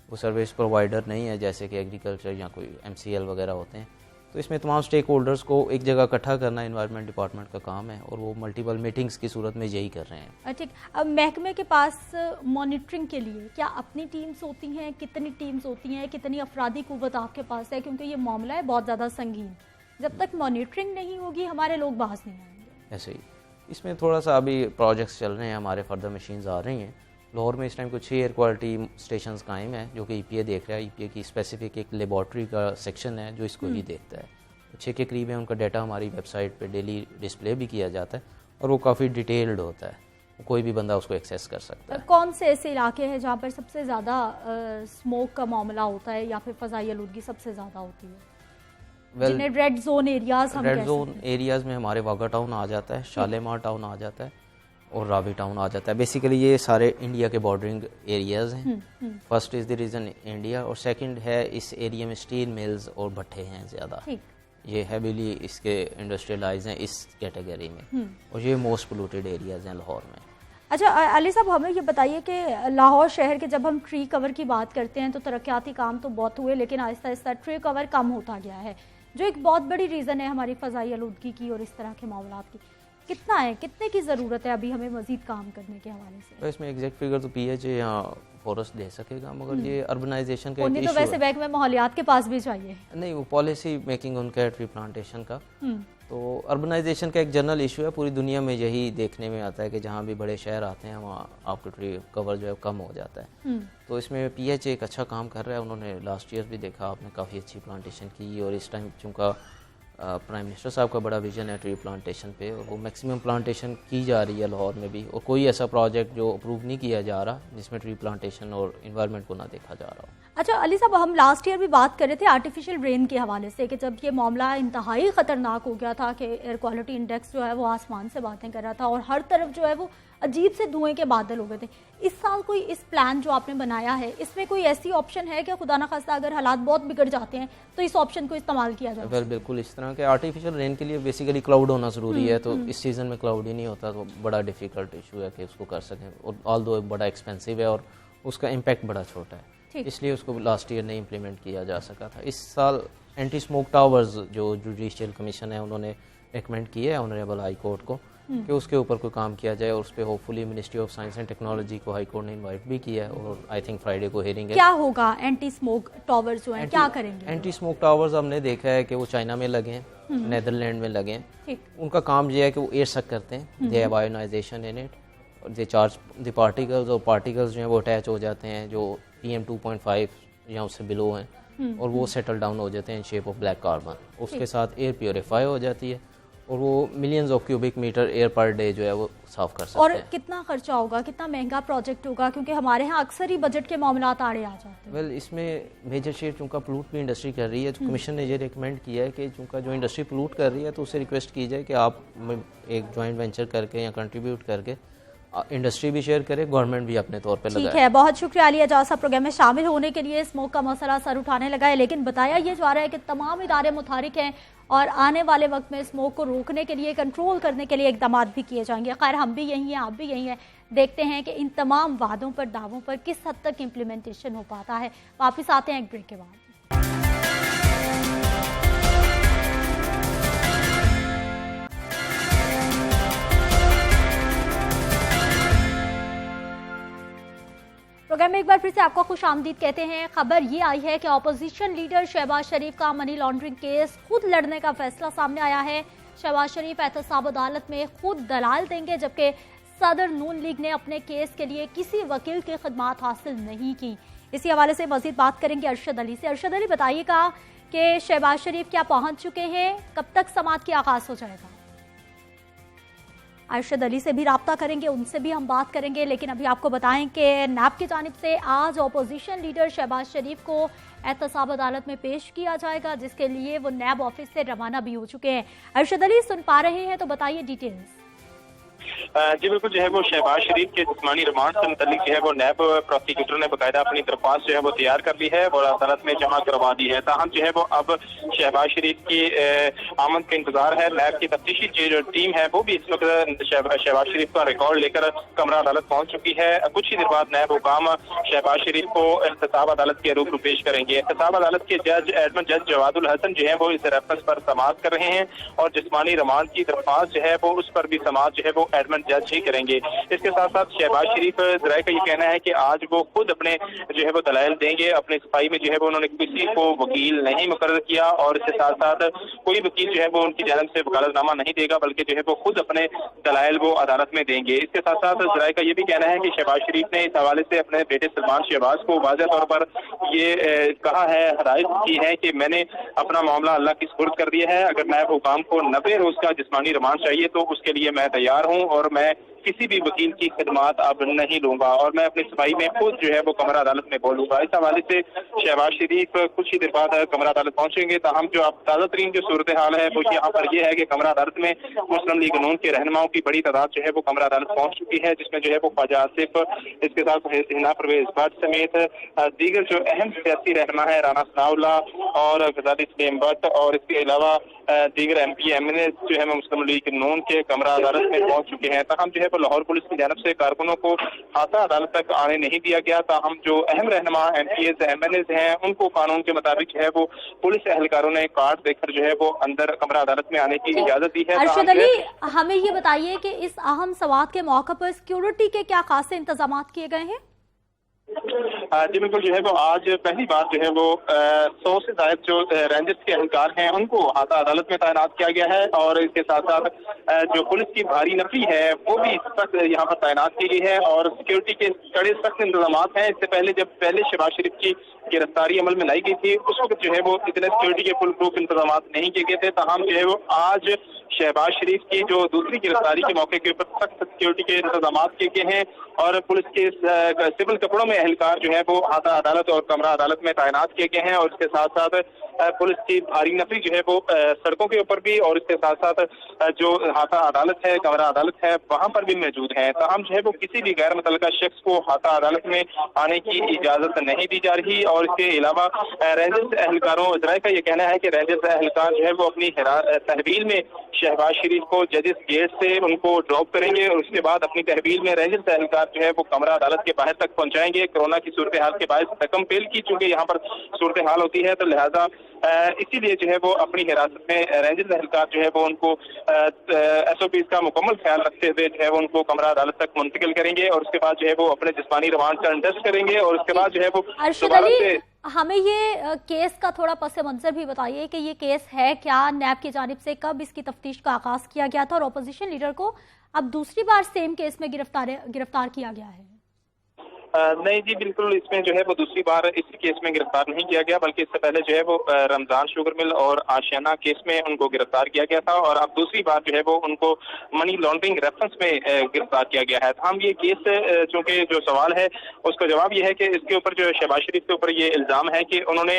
वो सर्विस प्रोवाइडर नहीं है जैसे कि एग्रीकल्चर या कोई MCL वगैरह होते हैं। तो इसमें तमाम स्टेक होल्डर्स को एक जगह इकट्ठा करना इन्वायरमेंट डिपार्टमेंट का काम है, और वो मल्टीपल मीटिंग्स की सूरत में यही कर रहे हैं। ठीक, अब महकमे के पास मॉनिटरिंग के लिए क्या अपनी टीम्स होती हैं, कितनी टीम्स होती हैं, कितनी अफरादी कुव्वत आपके पास है, क्योंकि ये मामला है बहुत ज़्यादा संगीन, जब तक मॉनिटरिंग नहीं होगी हमारे लोग बाहर नहीं आएंगे। ऐसे ही इसमें थोड़ा सा अभी प्रोजेक्ट्स चल रहे हैं, हमारे फर्दर मशीन्स आ रही हैं। लाहौर में इस टाइम कुछ 6 एयर क्वालिटी स्टेशंस कायम है जो कि EPA देख रहा है। EPA की स्पेसिफिक एक लेबॉर्ट्री का सेक्शन है जो इसको ही देखता है, 6 के करीब है, उनका डाटा हमारी वेबसाइट पे डेली डिस्प्ले भी किया जाता है और वो काफ़ी डिटेल्ड होता है, कोई भी बंदा उसको एक्सेस कर सकता है। कौन से ऐसे इलाके हैं जहाँ पर सबसे ज़्यादा स्मोक का मामला होता है या फिर फ़ज़ाई आलूदगी सबसे ज़्यादा होती है? जिन्हें रेड जोन एरियाज हम रेड जोन एरियाज में हमारे वाघा टाउन आ जाता है, शालेमार टाउन आ जाता है और रावी टाउन आ जाता है। बेसिकली ये सारे इंडिया के बॉर्डरिंग एरियाज हैं। First is the reason India, और सेकंड है इस एरिया में स्टील मिल्स और भट्टे हैं ज़्यादा, ये हैवीली इसके इंडस्ट्रियलाइज हैं इस कैटेगरी में, और ये मोस्ट पोल्यूटेड एरियाज हैं लाहौर में। अच्छा अली साहब, हमें ये बताइए कि लाहौर शहर के जब हम ट्री कवर की बात करते हैं तो तरक्याती काम तो बहुत हुए, लेकिन आहिस्ता आहिस्ता ट्री कवर कम होता गया है, जो एक बहुत बड़ी रीज़न है हमारी फ़ज़ाई आलूदगी की और इस तरह के मामलात की। कितना है, कितने की ज़रूरत है अभी हमें मज़ीद काम करने के हवाले से? तो इसमें एग्जैक्ट फिगर तो PHA यहाँ फॉरेस्ट दे सकेगा, मगर ये अर्बनाइजेशन का तो वैसे बैंक में माहौलियात के पास भी चाहिए नहीं, वो पॉलिसी मेकिंग उनका है ट्री प्लांटेशन का। तो अर्बनाइजेशन का एक जनरल इशू है, पूरी दुनिया में यही देखने में आता है कि जहाँ भी बड़े शहर आते हैं वहाँ आपका ट्री कवर जो है कम हो जाता है। तो इसमें PHA एक अच्छा काम कर रहा है, उन्होंने लास्ट ईयर भी देखा आपने काफ़ी अच्छी प्लांटेशन की, और इस टाइम चूँकि प्राइम मिनिस्टर साहब का बड़ा विजन है ट्री प्लांटेशन पे, और वो मैक्सिमम प्लांटेशन की जा रही है लाहौर में भी, और कोई ऐसा प्रोजेक्ट जो अप्रूव नहीं किया जा रहा जिसमें ट्री प्लांटेशन और इन्वायरमेंट को ना देखा जा रहा हो। अच्छा अली साहब, हम लास्ट ईयर भी बात कर रहे थे आर्टिफिशियल रेन के हवाले से कि जब ये मामला इंतहाई ख़तरनाक हो गया था कि एयर क्वालिटी इंडेक्स जो है वो आसमान से बातें कर रहा था और हर तरफ जो है वो अजीब से धुएं के बादल हो गए थे। इस साल कोई इस प्लान जो आपने बनाया है इसमें कोई ऐसी ऑप्शन है कि खुदा ना खास्ता अगर हालात बहुत बिगड़ जाते हैं तो इस ऑप्शन को इस्तेमाल किया जाए? बिल्कुल, इस तरह के आर्टिफिशियल रेन के लिए बेसिकली क्लाउड होना ज़रूरी है, तो इस सीज़न में क्लाउड ही नहीं होता तो बड़ा डिफ़िकल्ट इशू है कि उसको कर सकें, और ऑल दो बड़ा एक्सपेंसिव है और उसका इम्पैक्ट बड़ा छोटा है, इसलिए उसको लास्ट ईयर नहीं इम्प्लीमेंट किया जा सका था। इस साल एंटी स्मोक टावर्स जो जुडिशियल कमीशन है उन्होंने रिकमेंड किया है ऑनरेबल हाई कोर्ट को कि उसके ऊपर कोई काम किया जाए, और उस पर hopefully ministry of science and technology को हाई कोर्ट ने इनवाइट भी किया है, और आई थिंक फ्राइडे को हियरिंग है। क्या होगा एंटी स्मोक टावर्स जो हैं, क्या करेंगे? एंटी स्मोक टावर्स हमने देखा है कि वो चाइना में लगे हैं, नेदरलैंड में लगे हैं। उनका काम ये है कि वो एयर सक करते हैं, they have ionization in it, they charge the particles, और पार्टिकल्स जो हैं वो अटैच हो जाते हैं जो PM 2.5 या उससे बिलो हैं, और वो सेटल डाउन हो जाते हैं in shape of black carbon. उसके साथ एयर प्योरीफाई हो जाती है, और वो millions of cubic metre air per day जो है वो साफ कर सकते हैं। और कितना खर्चा होगा, कितना महंगा प्रोजेक्ट होगा, क्योंकि हमारे यहाँ अक्सर ही बजट के मामलात आड़े आ जाते हैं? वेल, इसमें मेजर शेयर चूँकि पोलूट भी इंडस्ट्री कर रही है, तो कमीशन ने ये रिकमेंड किया है कि चूँकि जो इंडस्ट्री पोलूट कर रही है तो उससे रिक्वेस्ट की जाए कि आप एक जॉइंट वेंचर करके या कंट्रीब्यूट करके इंडस्ट्री भी शेयर करे, गवर्नमेंट भी अपने तौर पे लगाए। ठीक है, बहुत शुक्रिया अली एजाज साहब प्रोग्राम में शामिल होने के लिए। स्मोक का मसला सर उठाने लगा है, लेकिन बताया ये जा रहा है कि तमाम इदारे मुतहरिक हैं और आने वाले वक्त में स्मोक को रोकने के लिए, कंट्रोल करने के लिए इकदाम भी किए जाएंगे। खैर, हम भी यही हैं, आप भी यही हैं, देखते हैं कि इन तमाम वादों पर, दावों पर किस हद तक इम्प्लीमेंटेशन हो पाता है। वापस आते हैं एक ब्रेक के बाद। प्रोग्राम में एक बार फिर से आपको खुश आमदीद कहते हैं। खबर ये आई है कि अपोजिशन लीडर शहबाज शरीफ का मनी लॉन्ड्रिंग केस खुद लड़ने का फैसला सामने आया है। शहबाज शरीफ एहतसाब अदालत में खुद दलाल देंगे, जबकि सदर नून लीग ने अपने केस के लिए किसी वकील की खिदमात हासिल नहीं की। इसी हवाले से मजीद बात करेंगे अरशद अली से। अरशद अली, बताइएगा कि शहबाज शरीफ क्या पहुंच चुके हैं, कब तक समाअत की आगाज हो जाएगा? अरशद अली से भी रब्ता करेंगे, उनसे भी हम बात करेंगे, लेकिन अभी आपको बताएं कि नैब की जानिब से आज अपोजिशन लीडर शहबाज शरीफ को एहतसाब अदालत में पेश किया जाएगा, जिसके लिए वो नैब ऑफिस से रवाना भी हो चुके हैं। अरशद अली, सुन पा रहे हैं तो बताइए डिटेल्स। जी बिल्कुल, जो है वो शहबाज शरीफ के जिस्मानी रिमांड से मुतल्लिक जो है वो नैब प्रोसिक्यूटर ने बाकायदा अपनी दरख्वास्त जो है वो तैयार कर ली है और अदालत में जमा करवा दी है। ताहम जो है वो अब शहबाज शरीफ की आमद का इंतजार है। नैब की तफ्तीशी जो टीम है वो भी इस वक्त शहबाज शरीफ का रिकॉर्ड लेकर कमरा अदालत पहुंच चुकी है। कुछ ही देर बाद नैब हुकाम शहबाज शरीफ को एहतसाब अदालत के रूबरू पेश करेंगे। एहतसाब अदालत के जज एडमिन जज जवादुल हसन जो है वो इस रेफरेंस पर समाअत कर रहे हैं, और जिस्मानी रिमांड की दरख्वास्त जो है वो उस पर भी समाअत जो है वो एडमिन जज ही करेंगे। इसके साथ साथ शहबाज शरीफ जराए का ये कहना है कि आज वो खुद अपने जो है वो दलाइल देंगे। अपने सफाई में जो है वो उन्होंने किसी को वकील नहीं मुकर्रर किया, और इसके साथ साथ कोई वकील जो है वो उनकी जानिब से वकालतनामा नहीं देगा, बल्कि जो है वो खुद अपने दलाइल वो अदालत में देंगे। इसके साथ साथ जराए का ये भी कहना है कि शहबाज शरीफ ने इस हवाले से अपने बेटे सलमान शहबाज को वाज़ेह तौर पर ये कहा है, हदायत की है कि मैंने अपना मामला अल्लाह की सुपुर्द कर दिया है। अगर नैब हुकाम को 90 रोज का जिस्मानी रिमांड चाहिए तो उसके लिए मैं तैयार हूँ, और मैं किसी भी वकील की खिदमात अब नहीं लूंगा, और मैं अपनी सफाई में खुद जो है वो कमरा अदालत में बोलूंगा। इस हवाले से शहबाज शरीफ कुछ ही देर बाद कमरा अदालत पहुंचेंगे। ताहम जो अब ताज़ा तरीन जो सूरत हाल है वो यहाँ पर यह है कि कमरा अदालत में मुस्लिम लीग नून के रहनुमाओं की बड़ी तादाद जो है वो कमरा अदालत पहुंच चुकी है, जिसमें जो है वो ख्वाजा आसिफ, इसके साथ हिना परवेज भट्ट समेत दीगर जो अहम सियासी रहनुमा है, राना सनाउल्लाह और गजाली सलीम भट्ट, और इसके अलावा दीगर MP MNA जो है मुस्लिम लीग नून के कमरा अदालत में पहुंच चुके हैं। ताहम जो है वो लाहौर पुलिस की जानब से कारकुनों को हाथा अदालत तक आने नहीं दिया गया। ताहम जो अहम रहनुमा MPs MNAs हैं उनको कानून के मुताबिक जो है वो पुलिस एहलकारों ने कार्ड देकर जो है वो अंदर कमरा अदालत में आने की इजाजत दी है। अरशद अली, हमें ये बताइए कि इस अहम समाअत के मौके पर सिक्योरिटी के क्या खास इंतजाम किए गए हैं? जी बिल्कुल, जो है वो आज पहली बार जो है वो 100 से ज्यादा जो रेंजर्स के एहलकार हैं उनको हाथा अदालत में तैनात किया गया है और इसके साथ साथ जो पुलिस की भारी नफरी है वो भी इस वक्त यहाँ पर तैनात की गई है और सिक्योरिटी के कड़े सख्त इंतजाम हैं। इससे पहले जब शहबाज शरीफ की गिरफ्तारी अमल में लाई गई थी उस वक्त जो है वो इतने सिक्योरिटी के फुल प्रूफ इंतजाम नहीं किए गए थे। ताहम जो है वो आज शहबाज शरीफ की जो दूसरी गिरफ्तारी के मौके के ऊपर सख्त सिक्योरिटी के इंतजाम किए गए हैं और पुलिस के सिविल कपड़ों में एहलकार जो है वो हाथा अदालत और कमरा अदालत में तैनात किए गए हैं और इसके साथ साथ पुलिस की भारी नफरी जो है वो सड़कों के ऊपर भी और इसके साथ साथ जो हाथा अदालत है कमरा अदालत है वहां पर भी मौजूद है। ताहम जो है वो किसी भी गैर मुतल्लिका शख्स को हाथा अदालत में आने की इजाजत नहीं दी जा रही और इसके अलावा रेंजर्स एहलकारों जराये का ये कहना है कि रेंजर्स एहलकार जो है वो अपनी तहवील में शहबाज शरीफ को जजेस गेट से उनको ड्रॉप करेंगे और उसके बाद अपनी तहवील में रेंजर्स एहलकार जो है वो कमरा अदालत के बाहर तक पहुंचाएंगे। कोरोना की सूरत हाल के बायस रकम पेल की चूंकि यहाँ पर सूरत हाल होती है तो लिहाजा इसीलिए जो है वो अपनी हिरासत में रेंजर्स एहलकार जो है वो उनको SOPs का मुकम्मल ख्याल रखते हुए जो है वो उनको कमरा अदालत तक मुंतकिल करेंगे और उसके बाद जो है वो अपने जिस्मानी रिमांड का टेस्ट करेंगे और उसके बाद जो है वो दोबारा से हमें ये केस का थोड़ा पस मंजर भी बताइए कि ये केस है क्या, नैब की जानिब से कब इसकी तफ्तीश का आगाज किया गया था और अपोजिशन लीडर को अब दूसरी बार सेम केस में गिरफ्तार किया गया है? नहीं जी बिल्कुल, इसमें जो है वो दूसरी बार इसी केस में गिरफ्तार नहीं किया गया बल्कि इससे पहले जो है वो रमजान शुगर मिल और आशियाना केस में उनको गिरफ्तार किया गया था और अब दूसरी बार जो है वो उनको मनी लॉन्ड्रिंग रेफरेंस में गिरफ्तार किया गया है। हम ये केस चूंकि जो सवाल है उसका जवाब ये है कि इसके ऊपर जो शहबाज शरीफ के ऊपर ये इल्जाम है कि उन्होंने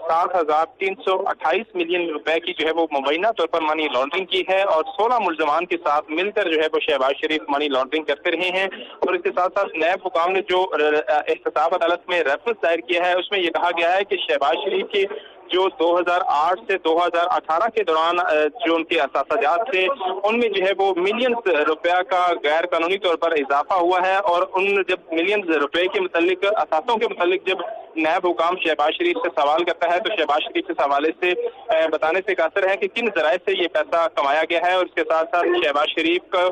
7,328 मिलियन रुपए की जो है वो मुबैना तौर पर मनी लॉन्ड्रिंग की है और 16 मुलजमान के साथ मिलकर जो है वो शहबाज शरीफ मनी लॉन्ड्रिंग करते रहे हैं और इसके साथ साथ नैब हुकाम ने जो एहतसाब अदालत में रेफरेंस दायर किया है उसमें यह कहा गया है कि शहबाज शरीफ के जो 2008 से 2018 के दौरान जो उनके असासाजात थे उनमें जो है वो मिलियंस रुपया का गैर कानूनी तौर पर इजाफा हुआ है और उन जब मिलियंस रुपए के मुतालिक असासों के मुतालिक जब नैब हुकाम शहबाज शरीफ से सवाल करता है तो शहबाज शरीफ इस हवाले से बताने से कासिर है कि किन जराये से ये पैसा कमाया गया है और इसके साथ साथ शहबाज शरीफ का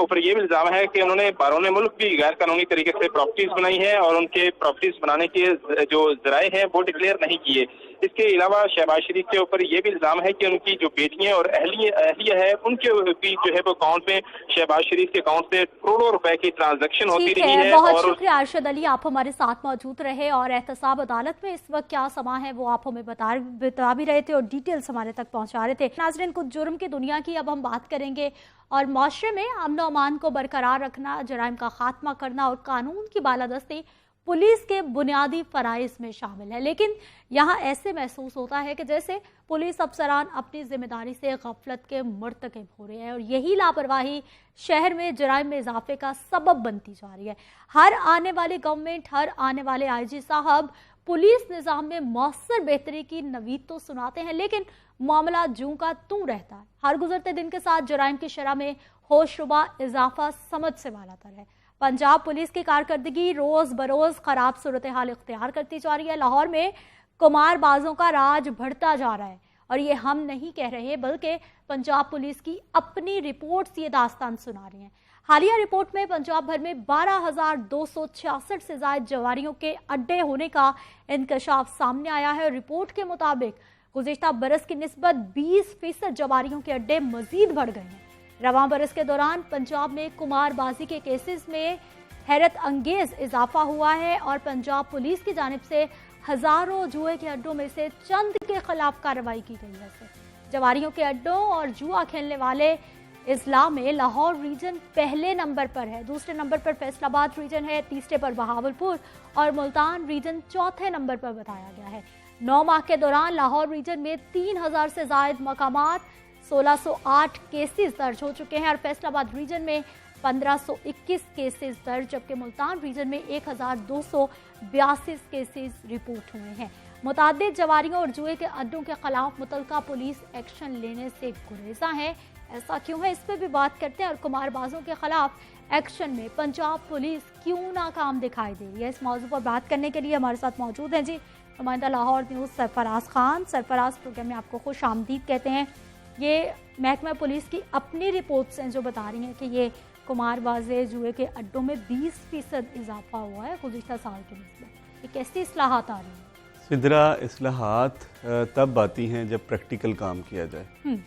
ऊपर ये भी इल्जाम है कि उन्होंने बारोन मुल्क भी गैर कानूनी तरीके से प्रॉपर्टीज बनाई है और उनके प्रॉपर्टीज बनाने के जो जराये हैं वो डिक्लेयर नहीं किए। इसके अलावा शहबाज शरीफ के ऊपर यह भी इल्जाम है कि उनकी जो बेटियां और अहलिया है उनके भी जो है वो अकाउंट में शहबाज शरीफ के अकाउंट से करोड़ों रुपए की ट्रांजैक्शन होती रही है। बहुत शुक्रिया अरशद अली, आप हमारे साथ मौजूद रहे और एहतसाब अदालत में इस वक्त क्या समा है वो आप हमें बता भी रहे थे और डिटेल्स हमारे तक पहुंचा रहे थे। नाज़रीन, कुछ जुर्म की दुनिया की अब हम बात करेंगे और माशरे में अमन और अमान को बरकरार रखना, जराइम का खात्मा करना और कानून की बालादस्ती पुलिस के बुनियादी फराइज में शामिल है। लेकिन यहाँ ऐसे महसूस होता है कि जैसे पुलिस अफसरान अपनी जिम्मेदारी से गफलत के मुर्तकिब हो रहे हैं और यही लापरवाही शहर में जराइम में इजाफे का सबब बनती जा रही है। हर आने वाली गवर्नमेंट, हर आने वाले IG साहब पुलिस निज़ाम में मौसर बेहतरी की नवीद तो सुनाते हैं लेकिन मामला जूं का तूं रहता है। हर गुजरते दिन के साथ जराइम की शरह में होशरुबा इजाफा समझ से बालातर है। पंजाब पुलिस की कारकर्दगी रोज बरोज खराब सूरत हाल इख्तियार करती जा रही है। लाहौर में कुमारबाजों का राज बढ़ता जा रहा है और ये हम नहीं कह रहे बल्कि पंजाब पुलिस की अपनी रिपोर्ट्स ये दास्तान सुना रही हैं। हालिया रिपोर्ट में पंजाब भर में 12,266 से ज्यादा जवारियों के अड्डे होने का इंकशाफ सामने आया है और रिपोर्ट के मुताबिक गुज़िश्ता बरस की निस्बत 20% जवारियों के अड्डे मजीद बढ़ गए हैं। रवां बरस के दौरान पंजाब में कुमारबाजी के केसेस में हैरत अंगेज इजाफा हुआ है और पंजाब पुलिस की जानिब से हजारों जुए के अड्डों में से चंद के खिलाफ कार्रवाई की गई है। जवारियों के अड्डों और जुआ खेलने वाले इजला में लाहौर रीजन पहले नंबर पर है, दूसरे नंबर पर फैसलाबाद रीजन है, तीसरे पर बहावलपुर और मुल्तान रीजन चौथे नंबर पर बताया गया है। 9 माह के दौरान लाहौर रीजन में 3,000 से ज्यादा मकामात 1608 केसेस दर्ज हो चुके हैं और फैसलाबाद रीजन में 1521 केसेस दर्ज, जबकि मुल्तान रीजन में 1282 केसेस रिपोर्ट हुए हैं। मुताद्दिद जवारियों और जुए के अड्डों के खिलाफ मुतलका पुलिस एक्शन लेने से गुरेजा है। ऐसा क्यों है, इस पर भी बात करते हैं। और कुमारबाजों के खिलाफ एक्शन में पंजाब पुलिस क्यों नाकाम दिखाई दे रही है, इस मौजू पर बात करने के लिए हमारे साथ मौजूद हैं जी नुमाइंदा लाहौर न्यूज़ सरफराज खान। सरफराज, प्रोग्राम में आपको खुश आमदीद कहते हैं। ये महकमा पुलिस की अपनी रिपोर्ट्स हैं जो बता रही हैं कि ये कुमारबाजे जुए के अड्डों में 20% इजाफा हुआ है गुज़िश्ता साल के निस्बत। ये कैसी इस्लाहात आ रही हैं? सिदरा, इस्लाहात तब आती हैं जब प्रैक्टिकल काम किया जाए।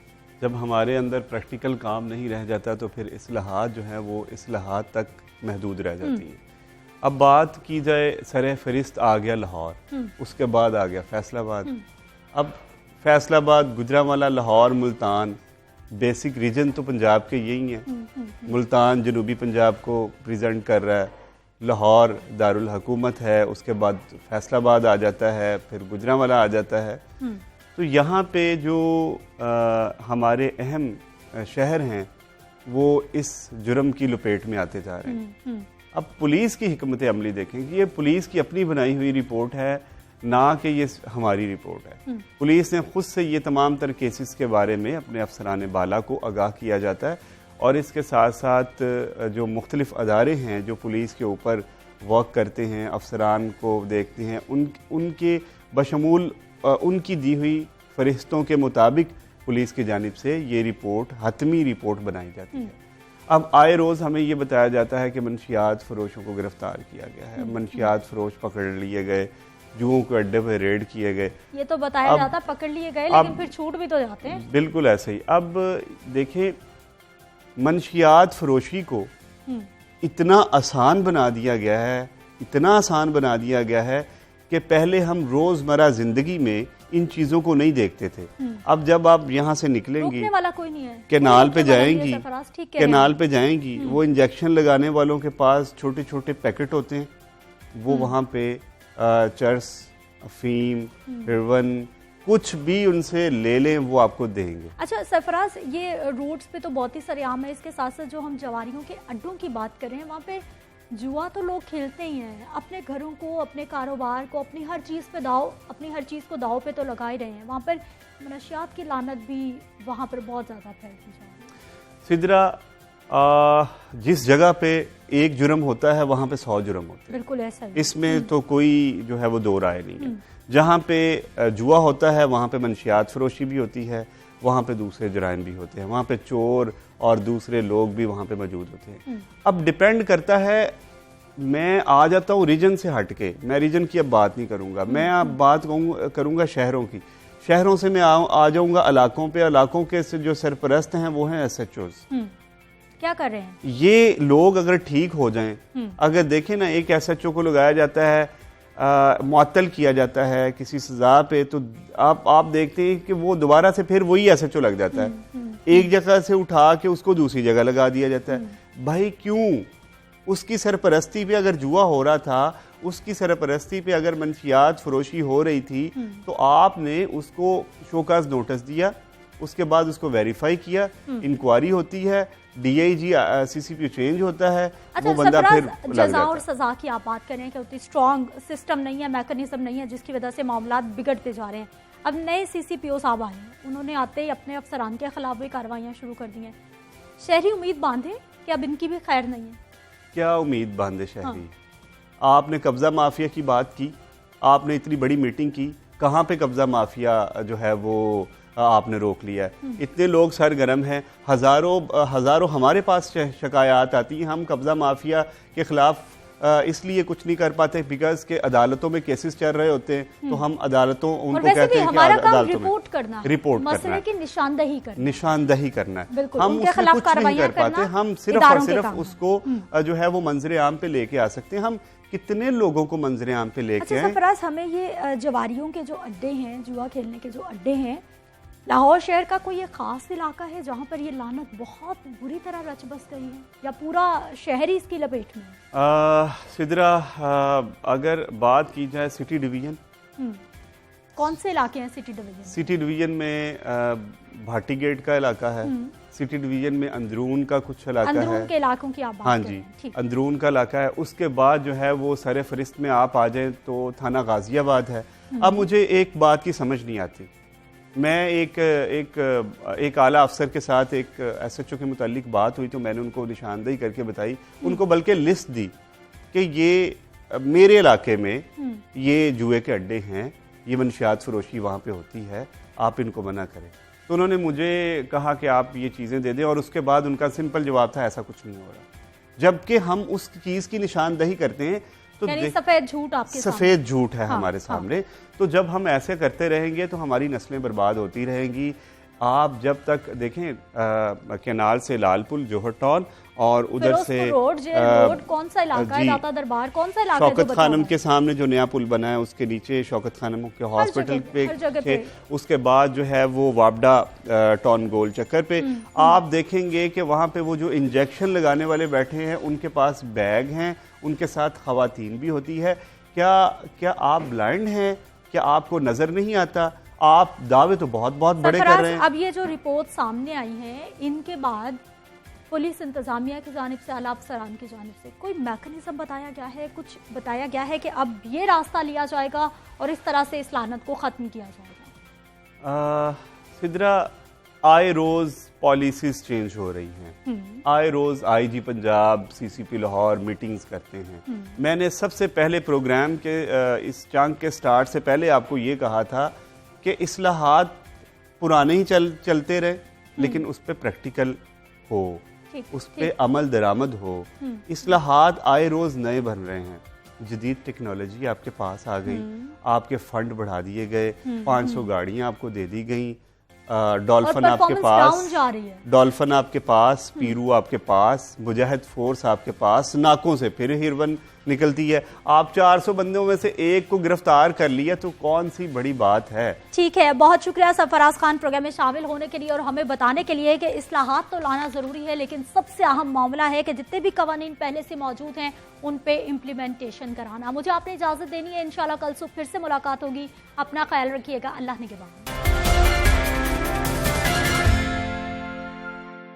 जब हमारे अंदर प्रैक्टिकल काम नहीं रह जाता तो फिर इस्लाहात जो है वो इस्लाहात तक महदूद रह जाती हैं। अब बात की जाए, सरे फरिस्त आ गया लाहौर, उसके बाद आ गया फैसलाबाद। अब फैसलाबाद, गुजरांवाला, लाहौर, मुल्तान, बेसिक रीजन तो पंजाब के यही हैं। मुल्तान जनूबी पंजाब को प्रेजेंट कर रहा है, लाहौर दारुल हुकूमत है, उसके बाद फैसलाबाद आ जाता है, फिर गुजरांवाला आ जाता है। तो यहाँ पे जो हमारे अहम शहर हैं वो इस जुर्म की लपेट में आते जा रहे हैं। अब पुलिस की हिकमत अमली देखें कि ये पुलिस की अपनी बनाई हुई रिपोर्ट है, ना कि ये हमारी रिपोर्ट है। पुलिस ने खुद से ये तमाम तर केसेस के बारे में अपने अफसरान बाला को आगाह किया जाता है, और इसके साथ साथ जो मुख्तलिफ अदारे हैं जो पुलिस के ऊपर वर्क करते हैं, अफसरान को देखते हैं, उनके बशमूल उनकी दी हुई फरिश्तों के मुताबिक पुलिस की जानिब से ये रिपोर्ट, हतमी रिपोर्ट बनाई जाती है। अब आए रोज़ हमें ये बताया जाता है कि मनशियात फरोशों को गिरफ्तार किया गया है, मनशियात फरोश पकड़ लिए गए, जुओं के अड्डे पर रेड किए गए। ये तो बताया जाता पकड़ लिए गए, लेकिन फिर छूट भी तो जाते हैं। बिल्कुल ऐसे ही। अब देखें, मनशियात फरोशी को इतना आसान बना दिया गया है, इतना आसान बना दिया गया है कि पहले हम रोजमर्रा जिंदगी में इन चीजों को नहीं देखते थे। अब जब आप यहाँ से निकलेंगी, वाला कोई नहीं है, कैनाल पे जाएंगी, कैनाल पे जाएंगी, वो इंजेक्शन लगाने वालों के पास छोटे छोटे पैकेट होते हैं, वो वहाँ पे चर्स, अफीम, हेरोइन, कुछ भी उनसे ले लें वो आपको देंगे। अच्छा सरफराज, ये रोड्स पे तो बहुत ही सरेआम है, इसके साथ साथ जो हम जवारियों के अड्डों की बात करें, वहाँ पे जुआ तो लोग खेलते ही हैं, अपने घरों को, अपने कारोबार को, अपनी हर चीज़ को दाव पे तो लगा ही रहे हैं। वहाँ पर मनशियात की लानत भी वहाँ पर बहुत ज़्यादा फैलती जा रही है। सिदरा, जिस जगह पे एक जुर्म होता है वहाँ पे 100 जुर्म होते हैं। बिल्कुल ऐसा ही। इसमें तो कोई जो है वो दो राय नहीं है। जहाँ पे जुआ होता है वहाँ पे मनशियात फरोशी भी होती है, वहाँ पे दूसरे जराइम भी होते हैं, वहाँ पे चोर और दूसरे लोग भी वहाँ पे मौजूद होते हैं। अब डिपेंड करता है, मैं आ जाता हूँ रीजन से हट के, मैं रीजन की अब बात नहीं करूँगा, मैं अब बात करूँगा शहरों की। शहरों से मैं आ जाऊँगा इलाकों पे। इलाकों के जो सरपरस्त हैं वो हैं SHOs। क्या कर रहे हैं ये लोग? अगर ठीक हो जाएं, अगर देखें ना, एक SHO को लगाया जाता है, मुअत्तल किया जाता है किसी सजा पे, तो आप देखते हैं कि वो दोबारा से फिर वही SHO लग जाता है। एक जगह से उठा के उसको दूसरी जगह लगा दिया जाता है। भाई क्यों? उसकी सरपरस्ती पे अगर जुआ हो रहा था, उसकी सरपरस्ती पे अगर मनशियात फरोशी हो रही थी, तो आपने उसको शोकाज नोटिस दिया, उसके बाद उसको वेरीफाई किया, इंक्वायरी होती है, DIG CCP चेंज होता है। अच्छा, वो बंदा फिर जज़ा और सजा की आप बात करें कि उतनी स्ट्रॉन्ग सिस्टम नहीं है, मैकेनिज्म नहीं है, जिसकी वजह से मामला बिगड़ते जा रहे हैं। अब नए CCPO साहब आए हैं, उन्होंने आते ही अपने अफसरान के खिलाफ भी कार्रवाइयाँ शुरू कर दी हैं। शहरी उम्मीद बांधे कि अब इनकी भी खैर नहीं है? क्या उम्मीद बांधे शहरी? आपने कब्जा माफिया की बात की, आपने इतनी बड़ी मीटिंग की, कहाँ पे कब्जा माफिया जो है वो आपने रोक लिया है? इतने लोग सरगर्म हैं, हजारों हमारे पास शिकायत आती हैं, हम कब्जा माफिया के खिलाफ इसलिए कुछ नहीं कर पाते बिकॉज के अदालतों में केसेस चल रहे होते हैं, तो हम अदालतों उनको कहते हैं कि अदालतों में रिपोर्ट मसले की निशानदही करना है। हम उसमें कुछ नहीं कर पाते, हम सिर्फ और सिर्फ उसको जो है वो मंजरे आम पे लेके आ सकते हैं। हम कितने लोगों को मंजरे आम पे लेके आए? सरफराज, हमें ये जवारियों के जो अड्डे हैं, जुआ खेलने के जो अड्डे हैं, लाहौर शहर का कोई एक खास इलाका है जहाँ पर ये लानत बहुत बुरी तरह रच बस गई है, या पूरा शहर ही इसकी लपेट में? सिदरा, अगर बात की जाए सिटी डिवीजन, कौन से इलाके हैं सिटी डिवीजन? सिटी डिवीजन में भाटी गेट का इलाका है, सिटी डिवीजन में अंदरून का कुछ इलाका है। अंदरून के इलाकों की आप बात हाँ जी, अंदरून का इलाका है। उसके बाद जो है वो सरे फरिस्त में आप आ जाए तो थाना गाजियाबाद है। अब मुझे एक बात की समझ नहीं आती, मैं एक आला अफसर के साथ एक SHO के मुतालिक बात हुई तो मैंने उनको निशानदेही करके बताई, उनको बल्कि लिस्ट दी कि ये मेरे इलाके में ये जुए के अड्डे हैं, ये मनशियात फरोशी वहाँ पे होती है, आप इनको मना करें। तो उन्होंने मुझे कहा कि आप ये चीज़ें दे दें, और उसके बाद उनका सिंपल जवाब था ऐसा कुछ नहीं हो रहा। जबकि हम उस चीज़ की निशानदेही करते हैं तो सफेद झूठ आपके सफेद झूठ है हमारे सामने। तो जब हम ऐसे करते रहेंगे तो हमारी नस्लें बर्बाद होती रहेंगी। आप जब तक देखें केनाल से लालपुल जोहर टाउन और उधर से रोड कौन सा इलाका है, दाता दरबार कौन सा इलाका है? शौकत खानम के सामने जो नया पुल बना है उसके नीचे शौकत खानम के हॉस्पिटल पे, उसके बाद जो है वो वापडा टाउन गोल चक्कर पे आप देखेंगे कि वहाँ पे वो जो इंजेक्शन लगाने वाले बैठे हैं उनके पास बैग हैं, उनके साथ खवातीन भी होती है। क्या आप ब्लाइंड हैं? क्या आपको नजर नहीं आता? आप दावे तो बहुत बड़े कर रहे हैं। अब ये जो रिपोर्ट सामने आई है, इनके बाद पुलिस इंतजामिया की जानिब से, आला अफसरान की जानिब से कोई मैकेनिज्म बताया गया है, कुछ बताया गया है कि अब ये रास्ता लिया जाएगा और इस तरह से इस लानत को खत्म किया जाएगा? सिद्रा, आए रोज पॉलिसीज चेंज हो रही हैं, आए रोज IG Punjab, CCP Lahore meetings करते हैं। मैंने सबसे पहले प्रोग्राम के इस चंक के स्टार्ट से पहले आपको ये कहा था कि इस्लाहात पुराने ही चलते रहे, लेकिन उस पर प्रैक्टिकल हो, उस पर अमल दरामद हो। इस्लाहात आए रोज नए बन रहे हैं, जदीद टेक्नोलॉजी आपके पास आ गई, आपके फंड बढ़ा दिए गए, 500 गाड़ियां आपको दे दी गई, डॉल्फिन आपके पास, डॉल्फिन आपके पास, पीरू आपके पास, मुजाहिद फोर्स आपके पास, नाकों से फिर हिरवन निकलती है। आप 400 बंदों में से एक को गिरफ्तार कर लिया तो कौन सी बड़ी बात है। ठीक है, बहुत शुक्रिया सरफराज खान प्रोग्राम में शामिल होने के लिए और हमें बताने के लिए कि इस्लाहात तो लाना जरूरी है, लेकिन सबसे अहम मामला है कि जितने भी कवानीन पहले से मौजूद हैं उन पे इम्प्लीमेंटेशन कराना। मुझे आपने इजाजत देनी है, इंशाल्लाह कल सुबह फिर से मुलाकात होगी। अपना ख्याल रखिएगा, अल्लाह निगहबान।